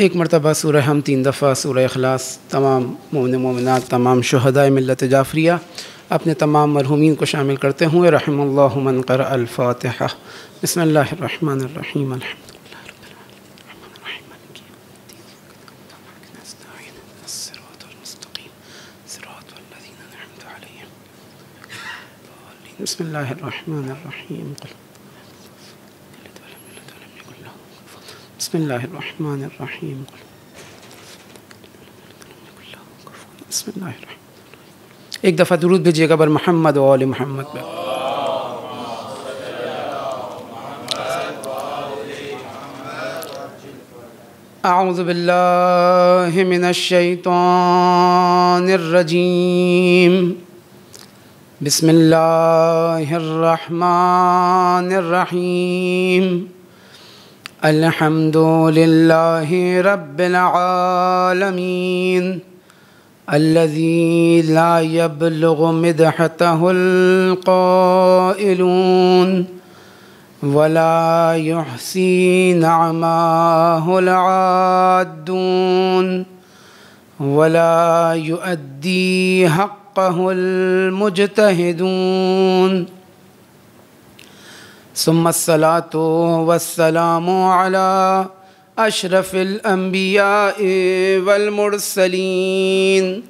ایک مرتبہ سورہ ہم 3 دفعہ سورہ اخلاص تمام مومن مومنات تمام شہداء ملت جعفریہ اپنے تمام مرحومین کو شامل کرتے ہوئے رحم اللہ من قرأ الفاتحہ۔ بسم اللہ الرحمن الرحیم الحمد للہ رب العالمین الرحمن الرحیم مالک یوم الدین نستعین الصراط المستقیم صراط الذین انعمت علیہم بسم اللہ الرحمن الرحیم بسم اللہ الرحمن الرحیم بسم اللہ الرحمن۔ ایک دفعہ درود بھیجیے گا بر محمد و آل محمد پہ۔ اعوذ باللہ من الشیطان الرجیم بسم اللہ الرحمن الرحیم الحمد للہ رب العالمین الذي لا يبلغ مدحته القائلون ولا يحصي نعماه العادون ولا يؤدي حقه المجتهدون ثم الصلاة والسلام على أشرف الأنبياء والمرسلين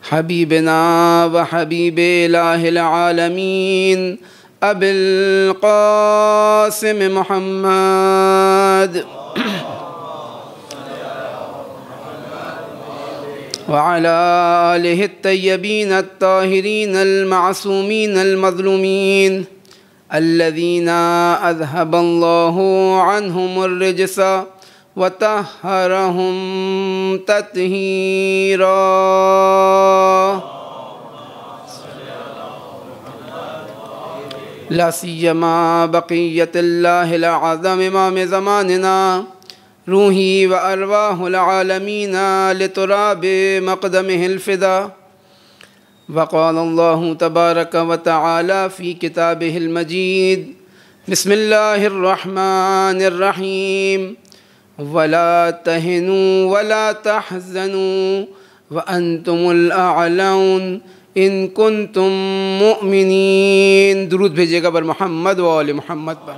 حبيبنا وحبيب إله العالمين أبي القاسم محمد وعلى آله الطيبين الطاهرين المعصومين المظلومين الذين أذهب الله عنهم الرجس وطهرهم تطهيرا لا سيما بقية الله الأعظم إمام زماننا روحي وأرواح العالمين لتراب مقدمه الفدا وقال الله تبارك وتعالى في كتابه المجيد بسم الله الرحمن الرحيم ولا تهنوا ولا تحزنوا وأنتم الأعلون إن كنتم مؤمنين۔ درود بھیجیے گا بر محمد و آل محمد پر۔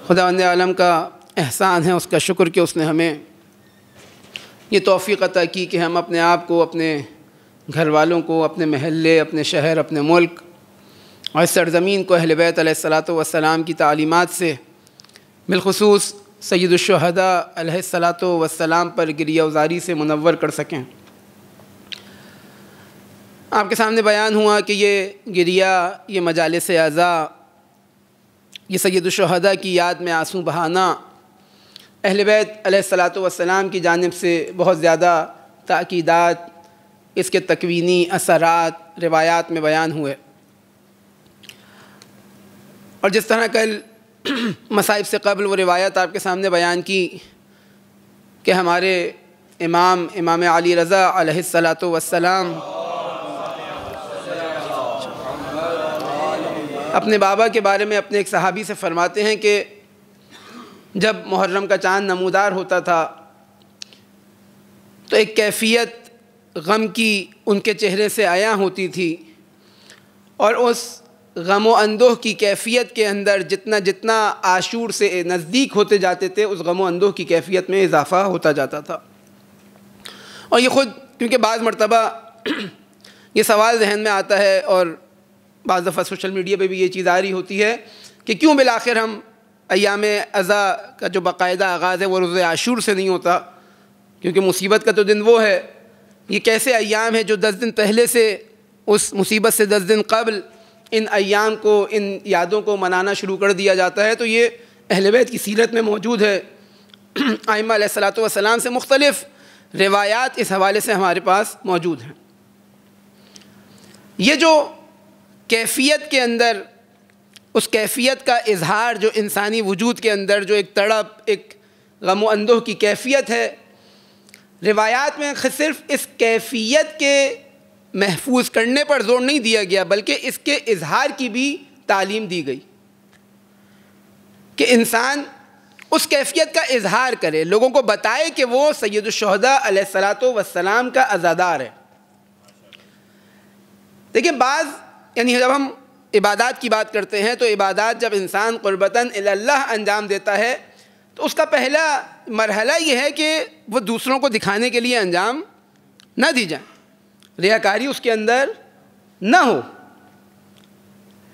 خداوند عالم کا احسان ہے، اس کا شکر کہ اس نے ہمیں یہ توفیق عطا کی کہ ہم اپنے آپ کو، اپنے گھر والوں کو، اپنے محلے، اپنے شہر، اپنے ملک اور اس سرزمین کو اہل بیت علیہ الصلاۃ والسلام کی تعلیمات سے بالخصوص سید الشہداء علیہ الصلاۃ والسلام پر گریہ وزاری سے منور کر سکیں۔ آپ کے سامنے بیان ہوا کہ یہ گریہ، یہ مجالس اعزاء، یہ سید الشہداء کی یاد میں آنسو بہانا اہل بیت علیہ الصلاۃ والسلام کی جانب سے بہت زیادہ تاکیدات، اس کے تکوینی اثرات روایات میں بیان ہوئے، اور جس طرح کل مصائب سے قبل وہ روایت آپ کے سامنے بیان کی کہ ہمارے امام علی رضا علیہ الصلاۃ والسلام اپنے بابا کے بارے میں اپنے ایک صحابی سے فرماتے ہیں کہ جب محرم کا چاند نمودار ہوتا تھا تو ایک کیفیت غم کی ان کے چہرے سے عیاں ہوتی تھی، اور اس غم و اندوہ کی کیفیت کے اندر جتنا عاشور سے نزدیک ہوتے جاتے تھے، اس غم و اندوہ کی کیفیت میں اضافہ ہوتا جاتا تھا۔ اور یہ خود کیونکہ بعض مرتبہ یہ سوال ذہن میں آتا ہے، اور بعض دفعہ سوشل میڈیا پہ بھی یہ چیز آ رہی ہوتی ہے کہ کیوں بالآخر ہم ایام عزا کا جو باقاعدہ آغاز ہے وہ روز عاشور سے نہیں ہوتا، کیونکہ مصیبت کا تو دن وہ ہے۔ یہ کیسے ایام ہے جو 10 دن پہلے سے، اس مصیبت سے 10 دن قبل ان ایام کو، ان یادوں کو منانا شروع کر دیا جاتا ہے؟ تو یہ اہل بیت کی سیرت میں موجود ہے۔ ائمہ علیہ الصلاۃ والسلام سے مختلف روایات اس حوالے سے ہمارے پاس موجود ہیں۔ یہ جو کیفیت کے اندر، اس کیفیت کا اظہار جو انسانی وجود کے اندر جو ایک تڑپ، ایک غم و اندوہ کی کیفیت ہے، روایات میں صرف اس کیفیت کے محفوظ کرنے پر زور نہیں دیا گیا، بلکہ اس کے اظہار کی بھی تعلیم دی گئی۔ کہ انسان اس کیفیت کا اظہار کرے، لوگوں کو بتائے کہ وہ سید الشہداء علیہ الصلاۃ والسلام کا عزادار ہے۔ دیکھیں بعض جب ہم عبادات کی بات کرتے ہیں تو عبادات جب انسان قربتاً الی اللہ انجام دیتا ہے تو اس کا پہلا مرحلہ یہ ہے کہ وہ دوسروں کو دکھانے کے لیے انجام نہ دی جائیں، ریاکاری اس کے اندر نہ ہو۔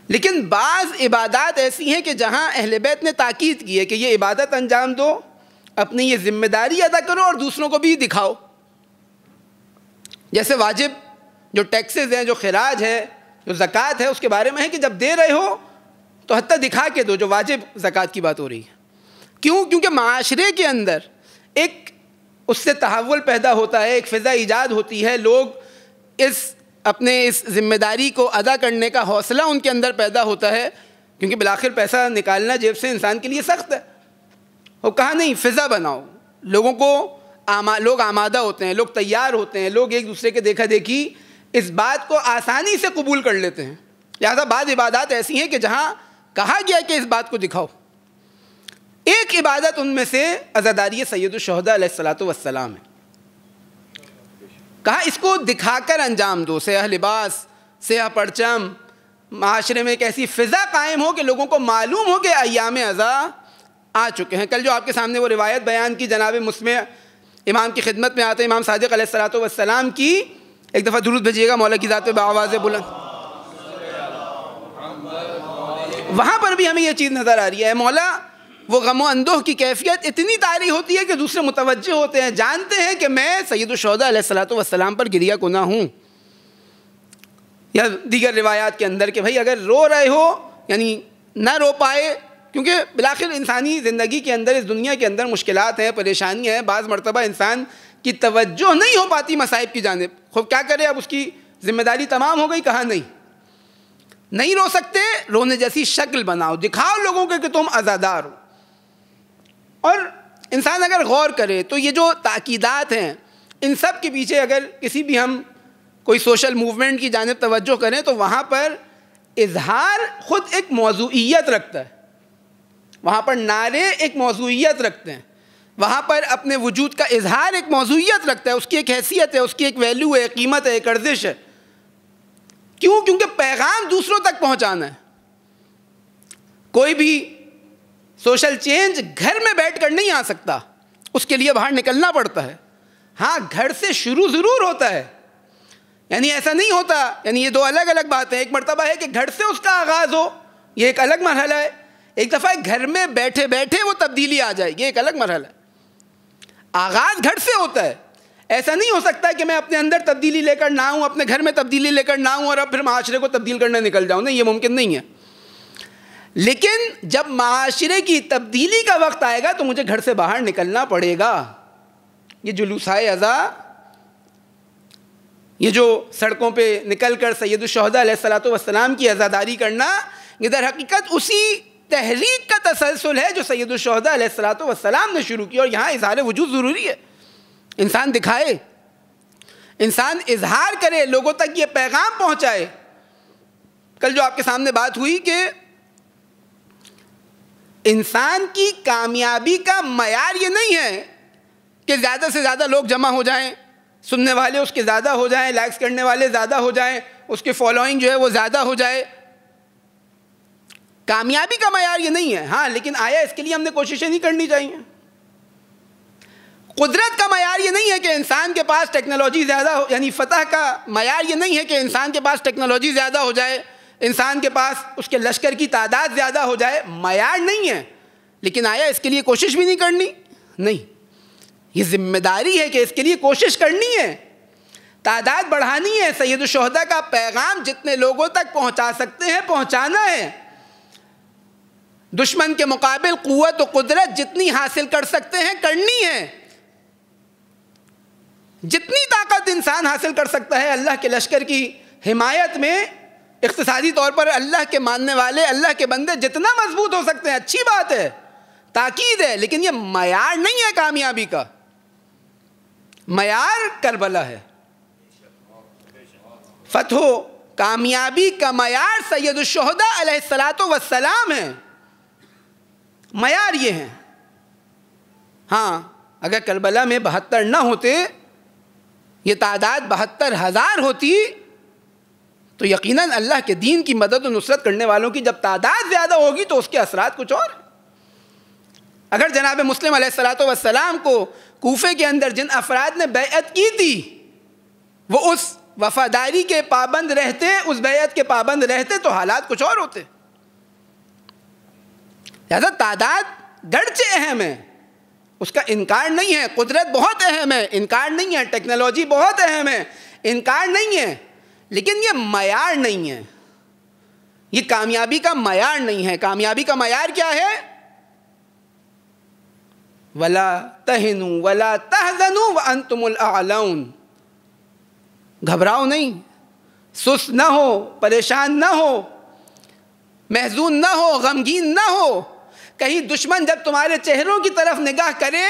لیکن بعض عبادات ایسی ہیں کہ جہاں اہل بیت نے تاکید کی ہے کہ یہ عبادت انجام دو، اپنی یہ ذمہ داری ادا کرو اور دوسروں کو بھی دکھاؤ۔ جیسے واجب جو ٹیکسز ہیں، جو خراج ہے، جو زکوٰۃ ہے، اس کے بارے میں ہے کہ جب دے رہے ہو تو حتیٰ دکھا کے دو، جو واجب زکوٰۃ کی بات ہو رہی ہے۔ کیوں؟ کیونکہ معاشرے کے اندر ایک اس سے تحول پیدا ہوتا ہے، ایک فضا ایجاد ہوتی ہے، لوگ اپنے اس ذمہ داری کو ادا کرنے کا حوصلہ ان کے اندر پیدا ہوتا ہے، کیونکہ بالآخر پیسہ نکالنا جیب سے انسان کے لیے سخت ہے۔ وہ کہا نہیں، فضا بناؤ، لوگوں کو لوگ آمادہ ہوتے ہیں، لوگ تیار ہوتے ہیں، لوگ ایک دوسرے کے دیکھا دیکھی اس بات کو آسانی سے قبول کر لیتے ہیں۔ لہذا بعض عبادات ایسی ہیں کہ جہاں کہا گیا کہ اس بات کو دکھاؤ۔ ایک عبادت ان میں سے عزاداری سید الشہداء علیہ الصلاۃ والسلام ہے۔ کہا اس کو دکھا کر انجام دو، سیاہ لباس، سیاہ پرچم، معاشرے میں ایک ایسی فضا قائم ہو کہ لوگوں کو معلوم ہو کہ ایام عزا آ چکے ہیں۔ کل جو آپ کے سامنے وہ روایت بیان کی جناب مسمع امام کی خدمت میں آتے امام صادق علیہ الصلاۃ والسلام کی، ایک دفعہ درود بھیجیے گا مولا کی ذات پہ بآواز بلند۔ وہاں پر بھی ہمیں یہ چیز نظر آ رہی ہے، مولا وہ غم و اندوہ کی کیفیت اتنی طاری ہوتی ہے کہ دوسرے متوجہ ہوتے ہیں، جانتے ہیں کہ میں سید الشہداء علیہ الصلاۃ والسلام پر گریہ کناں ہوں۔ یا دیگر روایات کے اندر کہ بھائی اگر رو رہے ہو یعنی نہ رو پائے، کیونکہ بالآخر انسانی زندگی کے اندر، اس دنیا کے اندر مشکلات ہیں، پریشانیاں ہیں، بعض مرتبہ انسان کی توجہ نہیں ہو پاتی مصائب کی جانب، خوب کیا کرے، اب اس کی ذمہ داری تمام ہو گئی، کہا نہیں رو سکتے، رونے جیسی شکل بناؤ، دکھاؤ لوگوں کو کہ تم عزادار ہو۔ اور انسان اگر غور کرے تو یہ جو تاکیدات ہیں ان سب کے پیچھے اگر کسی بھی ہم کوئی سوشل موومنٹ کی جانب توجہ کریں تو وہاں پر اظہار خود ایک موضوعیت رکھتا ہے، وہاں پر نعرے ایک موضوعیت رکھتے ہیں، وہاں پر اپنے وجود کا اظہار ایک موضوعیت رکھتا ہے، اس کی ایک حیثیت ہے، اس کی ایک ویلیو ہے، قیمت ہے، ایک ارزش ہے۔ کیوں؟ کیونکہ پیغام دوسروں تک پہنچانا ہے۔ کوئی بھی سوشل چینج گھر میں بیٹھ کر نہیں آ سکتا، اس کے لیے باہر نکلنا پڑتا ہے۔ ہاں گھر سے شروع ضرور ہوتا ہے، یعنی ایسا نہیں ہوتا، یعنی یہ دو الگ الگ باتیں۔ ایک مرتبہ ہے کہ گھر سے اس کا آغاز ہو، یہ ایک الگ مرحلہ ہے۔ ایک دفعہ گھر میں بیٹھے بیٹھے وہ تبدیلی آ جائے، یہ ایک الگ مرحلہ ہے۔ آغاز گھر سے ہوتا ہے، ایسا نہیں ہو سکتا کہ میں اپنے اندر تبدیلی لے کر نہ ہوں، اپنے گھر میں تبدیلی لے کر نہ ہوں اور اب پھر معاشرے کو تبدیل کرنے نکل جاؤں، نہیں، یہ ممکن نہیں ہے۔ لیکن جب معاشرے کی تبدیلی کا وقت آئے گا تو مجھے گھر سے باہر نکلنا پڑے گا۔ یہ جلوسائے عزا، یہ جو سڑکوں پہ نکل کر سید الشہداء علیہ الصلاۃ والسلام کی عزاداری کرنا، یہ در حقیقت اسی تحریک کا تسلسل ہے جو سید الشہداء علیہ الصلاۃ والسلام نے شروع کی۔ اور یہاں اظہار وجود ضروری ہے، انسان دکھائے، انسان اظہار کرے، لوگوں تک یہ پیغام پہنچائے۔ کل جو آپ کے سامنے بات ہوئی کہ انسان کی کامیابی کا معیار یہ نہیں ہے کہ زیادہ سے زیادہ لوگ جمع ہو جائیں، سننے والے اس کے زیادہ ہو جائیں، لائکس کرنے والے زیادہ ہو جائیں، اس کی فالوئنگ جو ہے وہ زیادہ ہو جائے۔ کامیابی کا معیار یہ نہیں ہے۔ ہاں لیکن آیا اس کے لیے ہم نے کوششیں نہیں کرنی چاہیے۔ قدرت کا معیار یہ نہیں ہے کہ انسان کے پاس ٹیکنالوجی زیادہ ہو، یعنی فتح کا معیار یہ نہیں ہے کہ انسان کے پاس ٹیکنالوجی زیادہ ہو جائے، انسان کے پاس اس کے لشکر کی تعداد زیادہ ہو جائے، معیار نہیں ہے۔ لیکن آیا اس کے لیے کوشش بھی نہیں کرنی؟ نہیں، یہ ذمہ داری ہے کہ اس کے لیے کوشش کرنی ہے، تعداد بڑھانی ہے، سید الشہداء کا پیغام جتنے لوگوں تک پہنچا سکتے ہیں پہنچانا ہے۔ دشمن کے مقابل قوت و قدرت جتنی حاصل کر سکتے ہیں کرنی ہے۔ جتنی طاقت انسان حاصل کر سکتا ہے اللہ کے لشکر کی حمایت میں، اقتصادی طور پر اللہ کے ماننے والے، اللہ کے بندے جتنا مضبوط ہو سکتے ہیں، اچھی بات ہے، تاکید ہے، لیکن یہ معیار نہیں ہے کامیابی کا۔ معیار کربلا ہے، فتح و کامیابی کا معیار سید الشہداء علیہ الصلاۃ والسلام ہے۔ معیار یہ ہیں. ہاں اگر کربلا میں 72 نہ ہوتے, یہ تعداد 72,000 ہوتی, تو یقیناً اللہ کے دین کی مدد و نصرت کرنے والوں کی جب تعداد زیادہ ہوگی تو اس کے اثرات کچھ اور. اگر جناب مسلم علیہ الصلوۃ والسلام کو کوفے کے اندر جن افراد نے بیعت کی تھی وہ اس وفاداری کے پابند رہتے, اس بیعت کے پابند رہتے, تو حالات کچھ اور ہوتے. لہذا تعداد گرچہ اہم ہے, اس کا انکار نہیں ہے, قدرت بہت اہم ہے, انکار نہیں ہے, ٹیکنالوجی بہت اہم ہے, انکار نہیں ہے, لیکن یہ معیار نہیں ہے, یہ کامیابی کا معیار نہیں ہے. کامیابی کا معیار کیا ہے؟ وَلَا تَهِنُوا وَلَا تَحْزَنُوا وَأَنْتُمُ الْأَعْلَوْنَ. گھبراؤ نہیں, سست نہ ہو, پریشان نہ ہو, محزون نہ ہو, غمگین نہ ہو. کہیں دشمن جب تمہارے چہروں کی طرف نگاہ کرے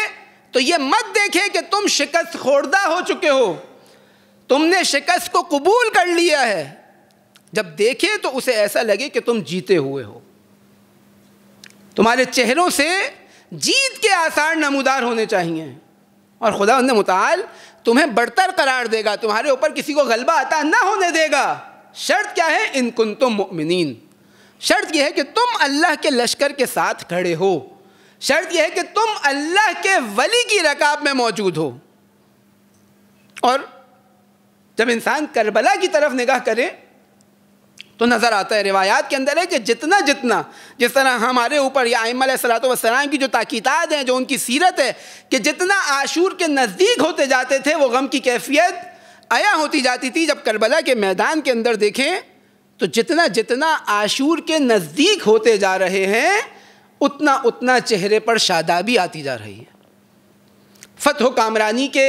تو یہ مت دیکھے کہ تم شکست خوردہ ہو چکے ہو, تم نے شکست کو قبول کر لیا ہے. جب دیکھے تو اسے ایسا لگے کہ تم جیتے ہوئے ہو. تمہارے چہروں سے جیت کے آثار نمودار ہونے چاہیے, اور خدا متعال تمہیں برتر قرار دے گا, تمہارے اوپر کسی کو غلبہ عطا نہ ہونے دے گا. شرط کیا ہے؟ ان کنتم مؤمنین. شرط یہ ہے کہ تم اللہ کے لشکر کے ساتھ کھڑے ہو, شرط یہ ہے کہ تم اللہ کے ولی کی رکاب میں موجود ہو. اور جب انسان کربلا کی طرف نگاہ کرے تو نظر آتا ہے, روایات کے اندر ہے کہ جتنا جس طرح ہمارے اوپر یا ائمہ علیہ الصلوۃ والسلام کی جو تاکیدات ہیں, جو ان کی سیرت ہے, کہ جتنا عاشور کے نزدیک ہوتے جاتے تھے وہ غم کی کیفیت عیا ہوتی جاتی تھی. جب کربلا کے میدان کے اندر دیکھیں تو جتنا عاشور کے نزدیک ہوتے جا رہے ہیں اتنا چہرے پر شادابی آتی جا رہی ہے, فتح و کامرانی کے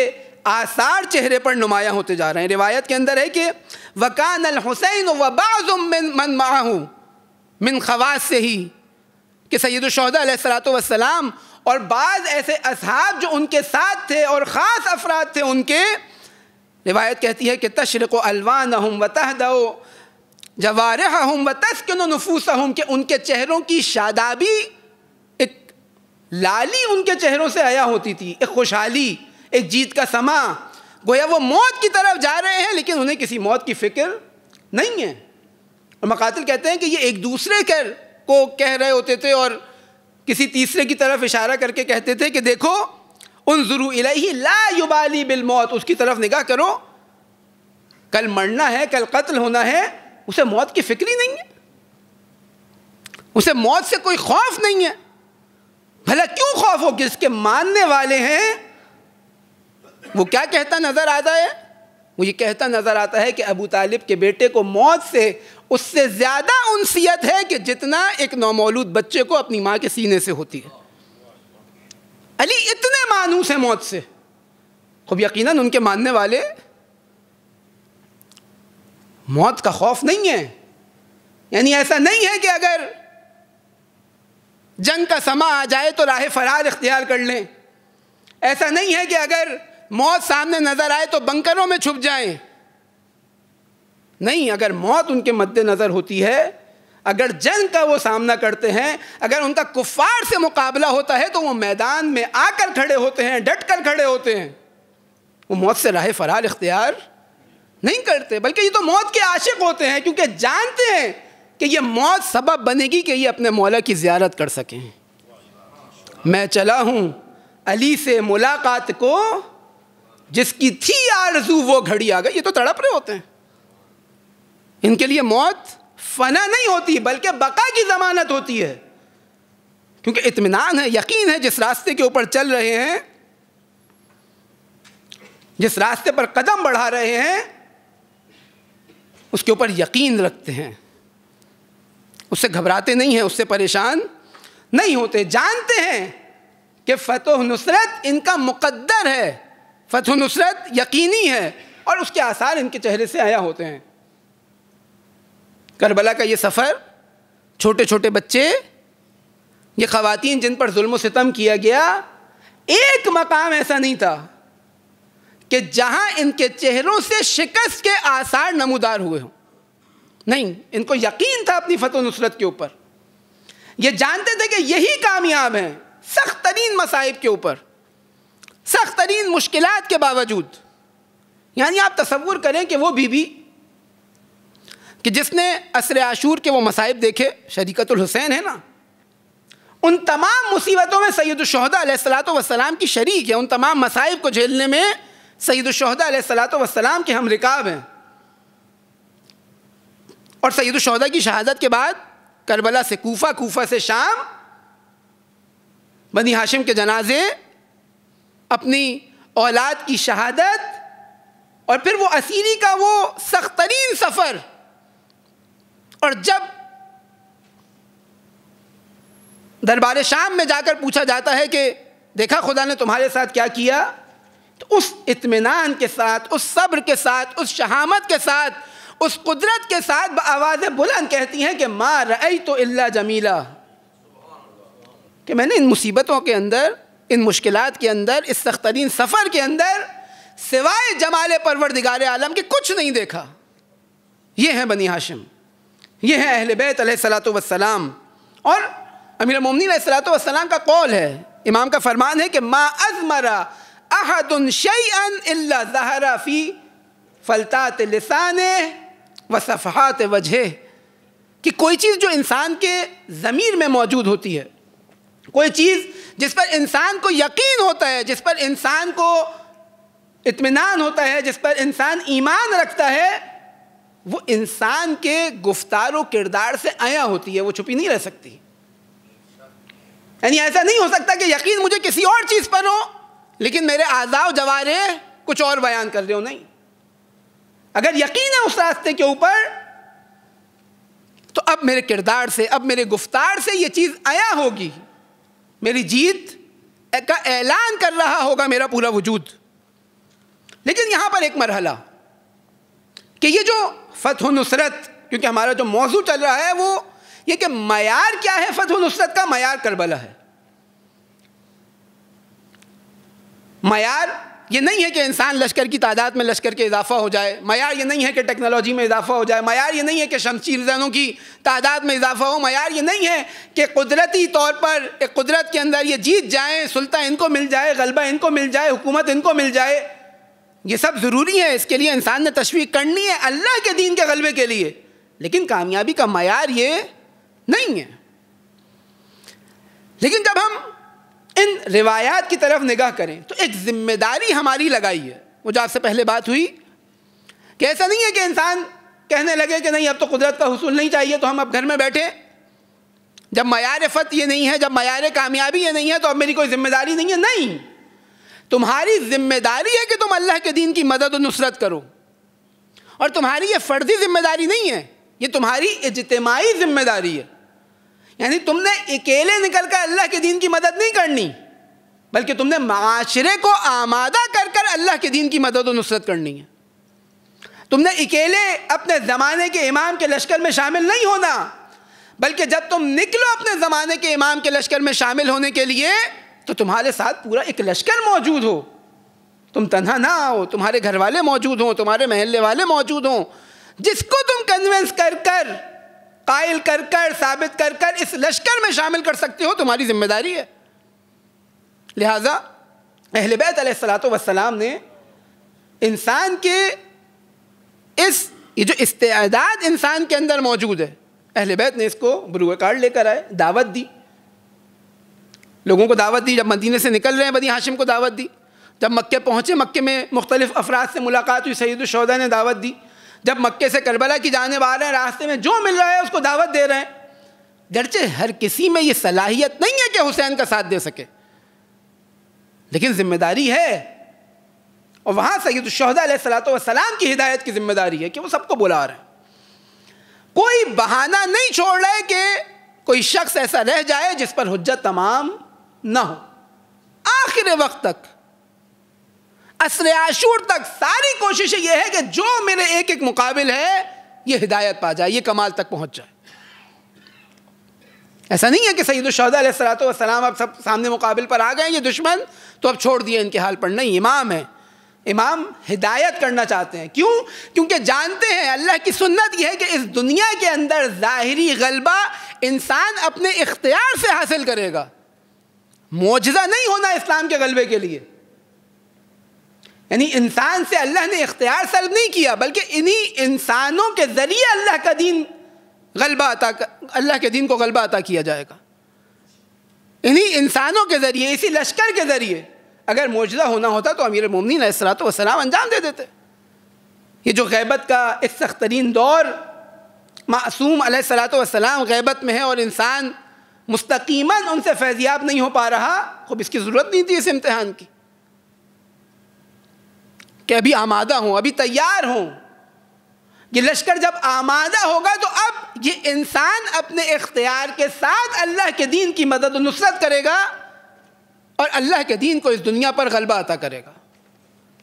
آثار چہرے پر نمایاں ہوتے جا رہے ہیں. روایت کے اندر ہے کہ وَكَانَ الْحُسَيْنُ وَبَعْضٌ مَّن مَّعَهُ من خواص سے ہی, کہ سید الشہداء علیہ الصلوۃ والسلام اور بعض ایسے اصحاب جو ان کے ساتھ تھے اور خاص افراد تھے ان کے, روایت کہتی ہے کہ تشرق الوانہم وتہدأ جوارحہم وتسکن نفوسہم, کہ ان کے چہروں کی شادابی, ایک لالی ان کے چہروں سے عیا ہوتی تھی, ایک خوشحالی, ایک جیت کا سما. گویا وہ موت کی طرف جا رہے ہیں لیکن انہیں کسی موت کی فکر نہیں ہے. اور مقاتل کہتے ہیں کہ یہ ایک دوسرے کو کہہ رہے ہوتے تھے اور کسی تیسرے کی طرف اشارہ کر کے کہتے تھے کہ دیکھو انظروا الیہ لا یبالی بالموت, اس کی طرف نگاہ کرو, کل مرنا ہے, کل قتل ہونا ہے, اسے موت کی فکر ہی نہیں ہے, اسے موت سے کوئی خوف نہیں ہے. بھلا کیوں خوف ہو؟ کہ اس کے ماننے والے ہیں. وہ کیا کہتا نظر آتا ہے؟ وہ یہ کہتا نظر آتا ہے کہ ابو طالب کے بیٹے کو موت سے اس سے زیادہ انسیت ہے کہ جتنا ایک نومولود بچے کو اپنی ماں کے سینے سے ہوتی ہے. علی اتنے مانوس ہیں موت سے. خوب یقیناً ان کے ماننے والے موت کا خوف نہیں ہے. یعنی ایسا نہیں ہے کہ اگر جنگ کا سما آ جائے تو راہ فرار اختیار کر لیں. ایسا نہیں ہے کہ اگر موت سامنے نظر آئے تو بنکروں میں چھپ جائیں. نہیں, اگر موت ان کے مد نظر ہوتی ہے, اگر جنگ کا وہ سامنا کرتے ہیں, اگر ان کا کفار سے مقابلہ ہوتا ہے تو وہ میدان میں آ کر کھڑے ہوتے ہیں, ڈٹ کر کھڑے ہوتے ہیں. وہ موت سے راہ فرار اختیار نہیں کرتے, بلکہ یہ تو موت کے عاشق ہوتے ہیں, کیونکہ جانتے ہیں کہ یہ موت سبب بنے گی کہ یہ اپنے مولا کی زیارت کر سکیں. میں چلا ہوں علی سے ملاقات کو, جس کی تھی آرزو وہ گھڑی آ گئی. یہ تو تڑپ رہے ہوتے ہیں. ان کے لیے موت فنا نہیں ہوتی بلکہ بقا کی ضمانت ہوتی ہے, کیونکہ اطمینان ہے, یقین ہے, جس راستے کے اوپر چل رہے ہیں, جس راستے پر قدم بڑھا رہے ہیں, اس کے اوپر یقین رکھتے ہیں, اس سے گھبراتے نہیں ہیں, اس سے پریشان نہیں ہوتے. جانتے ہیں کہ فتح و نصرت ان کا مقدر ہے, فتح و نصرت یقینی ہے, اور اس کے آثار ان کے چہرے سے عیا ہوتے ہیں. کربلا کا یہ سفر, چھوٹے چھوٹے بچے, یہ خواتین جن پر ظلم و ستم کیا گیا, ایک مقام ایسا نہیں تھا کہ جہاں ان کے چہروں سے شکست کے آثار نمودار ہوئے ہوں. نہیں, ان کو یقین تھا اپنی فتح و نصرت کے اوپر, یہ جانتے تھے کہ یہی کامیاب ہیں سخت ترین مصائب کے اوپر، سخت ترین مشکلات کے باوجود۔ یعنی آپ تصور کریں کہ وہ بی بی کہ جس نے عصر عاشور کے وہ مصائب دیکھے، شریکت الحسین ہے نا، ان تمام مصیبتوں میں سید الشہداء علیہ الصلوۃ والسلام کی شریک ہے، ان تمام مصائب کو جھیلنے میں سید الشہداء علیہ الصلوۃ والسلام کے ہم رکاب ہیں۔ اور سید الشہداء کی شہادت کے بعد کربلا سے کوفہ، کوفہ سے شام، بنی ہاشم کے جنازے، اپنی اولاد کی شہادت، اور پھر وہ اسیری کا وہ سخت ترین سفر۔ اور جب دربار شام میں جا کر پوچھا جاتا ہے کہ دیکھا خدا نے تمہارے ساتھ کیا کیا، تو اس اطمینان کے ساتھ، اس صبر کے ساتھ، اس شہامت کے ساتھ، اس قدرت کے ساتھ بآواز بلند کہتی ہیں کہ ما رأیت الا جمیلا، کہ میں نے ان مصیبتوں کے اندر، ان مشکلات کے اندر، اس سخت ترین سفر کے اندر سوائے جمال پروردگار عالم کے کچھ نہیں دیکھا۔ یہ ہیں بنی ہاشم، یہ ہیں اہل بیت علیہ الصلوۃ والسلام۔ اور امیر المومنین علیہ الصلوۃ والسلام کا قول ہے، امام کا فرمان ہے کہ ما اضمر احد شیئا الا ظہر فی فلتات لسانہ وصفحات وجہہ، کہ کوئی چیز جو انسان کے ضمیر میں موجود ہوتی ہے، کوئی چیز جس پر انسان کو یقین ہوتا ہے، جس پر انسان کو اطمینان ہوتا ہے، جس پر انسان ایمان رکھتا ہے، وہ انسان کے گفتار و کردار سے عیاں ہوتی ہے، وہ چھپی نہیں رہ سکتی۔ یعنی ایسا نہیں ہو سکتا کہ یقین مجھے کسی اور چیز پر ہو لیکن میرے اعضاء و جوارح کچھ اور بیان کر رہے ہو، نہیں۔ اگر یقین ہے اس راستے کے اوپر تو اب میرے کردار سے، اب میرے گفتار سے یہ چیز عیاں ہوگی، میری جیت کا اعلان کر رہا ہوگا میرا پورا وجود۔ لیکن یہاں پر ایک مرحلہ کہ یہ جو فتح و نصرت، کیونکہ ہمارا جو موضوع چل رہا ہے وہ یہ کہ معیار کیا ہے فتح و نصرت کا؟ معیار کربلا ہے۔ معیار یہ نہیں ہے کہ انسان لشکر کی تعداد میں لشکر کے اضافہ ہو جائے، معیار یہ نہیں ہے کہ ٹیکنالوجی میں اضافہ ہو جائے، معیار یہ نہیں ہے کہ شمشیر زنوں کی تعداد میں اضافہ ہو، معیار یہ نہیں ہے کہ قدرتی طور پر ایک قدرت کے اندر یہ جیت جائیں، سلطہ ان کو مل جائے، غلبہ ان کو مل جائے، حکومت ان کو مل جائے۔ یہ سب ضروری ہے، اس کے لیے انسان نے تشویق کرنی ہے اللہ کے دین کے غلبے کے لیے، لیکن کامیابی کا معیار یہ نہیں ہے۔ لیکن جب ہم ان روایات کی طرف نگاہ کریں تو ایک ذمہ داری ہماری لگائی ہے، وہ جو آپ سے پہلے بات ہوئی کہ ایسا نہیں ہے کہ انسان کہنے لگے کہ نہیں اب تو قدرت کا حصول نہیں چاہیے تو ہم اب گھر میں بیٹھے، جب معیار فتح یہ نہیں ہے، جب معیار کامیابی یہ نہیں ہے تو اب میری کوئی ذمہ داری نہیں ہے۔ نہیں، تمہاری ذمہ داری ہے کہ تم اللہ کے دین کی مدد و نصرت کرو، اور تمہاری یہ فردی ذمہ داری نہیں ہے، یہ تمہاری اجتماعی ذمہ داری ہے۔ یعنی تم نے اکیلے نکل کر اللہ کے دین کی مدد نہیں کرنی، بلکہ تم نے معاشرے کو آمادہ کر کر اللہ کے دین کی مدد و نصرت کرنی ہے۔ تم نے اکیلے اپنے زمانے کے امام کے لشکر میں شامل نہیں ہونا، بلکہ جب تم نکلو اپنے زمانے کے امام کے لشکر میں شامل ہونے کے لیے تو تمہارے ساتھ پورا ایک لشکر موجود ہو، تم تنہا نہ ہو، تمہارے گھر والے موجود ہوں، تمہارے محلے والے موجود ہوں، جس کو تم کنونس کر کر، قائل کر کر، ثابت کر کر اس لشکر میں شامل کر سکتے ہو، تمہاری ذمہ داری ہے۔ لہٰذا اہل بیت علیہ الصلوۃ والسلام نے انسان کے یہ جو استعداد انسان کے اندر موجود ہے، اہل بیت نے اس کو بروئے کار لے کر آئے، دعوت دی، لوگوں کو دعوت دی۔ جب مدینے سے نکل رہے ہیں بنی ہاشم کو دعوت دی، جب مکے پہنچے، مکے میں مختلف افراد سے ملاقات ہوئی، سید الشہداء نے دعوت دی، جب مکے سے کربلا کی جانب آ رہے ہیں راستے میں جو مل رہا ہے اس کو دعوت دے رہے ہیں۔ گرچہ ہر کسی میں یہ صلاحیت نہیں ہے کہ حسین کا ساتھ دے سکے، لیکن ذمہ داری ہے، اور وہاں سید الشہداء علیہ الصلوۃ والسلام کی ہدایت کی ذمہ داری ہے کہ وہ سب کو بلا رہے ہیں۔ کوئی بہانہ نہیں چھوڑ رہے کہ کوئی شخص ایسا رہ جائے جس پر حجت تمام نہ ہو۔ آخر وقت تک، عصر عاشور تک ساری کوشش یہ ہے کہ جو میرے ایک ایک مقابل ہے یہ ہدایت پا جائے، یہ کمال تک پہنچ جائے۔ ایسا نہیں ہے کہ سید الشہداء علیہ الصلوۃ والسلام اب سب سامنے مقابل پر آ گئے، یہ دشمن تو اب چھوڑ دیے ان کے حال پر، نہیں، امام ہے، امام ہدایت کرنا چاہتے ہیں. کیوں؟ کیونکہ جانتے ہیں اللہ کی سنت یہ ہے کہ اس دنیا کے اندر ظاہری غلبہ انسان اپنے اختیار سے حاصل کرے گا. معجزہ نہیں ہونا اسلام کے غلبے کے لیے. یعنی انسان سے اللہ نے اختیار سلب نہیں کیا، بلکہ انہی انسانوں کے ذریعے اللہ کے دین کو غلبہ عطا کیا جائے گا. انہی انسانوں کے ذریعے، اسی لشکر کے ذریعے. اگر معجزہ ہونا ہوتا تو امیر المومنین علیہ الصلوۃ والسلام انجام دے دیتے. یہ جو غیبت کا ایک سخت ترین دور، معصوم علیہ الصلوۃ والسلام غیبت میں ہے اور انسان مستقیماً ان سے فیضیاب نہیں ہو پا رہا، خوب اس کی ضرورت نہیں تھی اس امتحان کی کہ ابھی آمادہ ہوں، ابھی تیار ہوں. یہ لشکر جب آمادہ ہوگا تو اب یہ انسان اپنے اختیار کے ساتھ اللہ کے دین کی مدد و نصرت کرے گا اور اللہ کے دین کو اس دنیا پر غلبہ عطا کرے گا.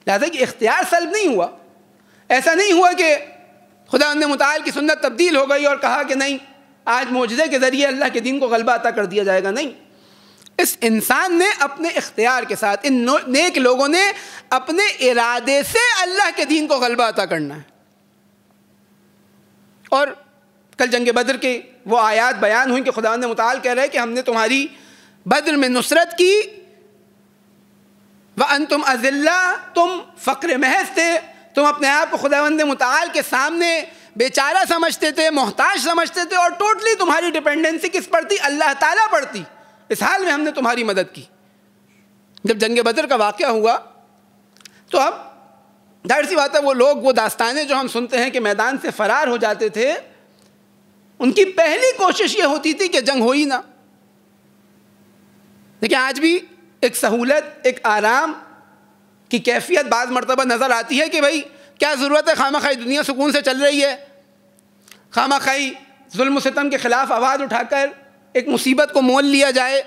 لہذا کہ اختیار سلب نہیں ہوا. ایسا نہیں ہوا کہ خداوند متعال کی سنت تبدیل ہو گئی اور کہا کہ نہیں آج معجزے کے ذریعے اللہ کے دین کو غلبہ عطا کر دیا جائے گا. نہیں، اس انسان نے اپنے اختیار کے ساتھ، ان نیک لوگوں نے اپنے ارادے سے اللہ کے دین کو غلبہ عطا کرنا ہے. اور کل جنگ بدر کے وہ آیات بیان ہوئیں کہ خداوند متعال کہہ رہے کہ ہم نے تمہاری بدر میں نصرت کی، وَأَنْتُمْ أَذِلَّةٌ، تم فقر محض تھے، تم اپنے آپ کو خداوند متعال کے سامنے بیچارہ سمجھتے تھے، محتاج سمجھتے تھے، اور ٹوٹلی تمہاری ڈیپینڈنسی کس پر تھی؟ اللہ تعالیٰ پر تھی. اس حال میں ہم نے تمہاری مدد کی. جب جنگ بدر کا واقعہ ہوا تو اب ظاہر سی بات ہے وہ لوگ، وہ داستانیں جو ہم سنتے ہیں کہ میدان سے فرار ہو جاتے تھے، ان کی پہلی کوشش یہ ہوتی تھی کہ جنگ ہو ہی نہ. لیکن آج بھی ایک سہولت، ایک آرام کی کیفیت بعض مرتبہ نظر آتی ہے کہ بھائی کیا ضرورت ہے، خواہ مخواہ دنیا سکون سے چل رہی ہے، خواہ مخواہ ظلم و ستم کے خلاف آواز اٹھا کر ایک مصیبت کو مول لیا جائے.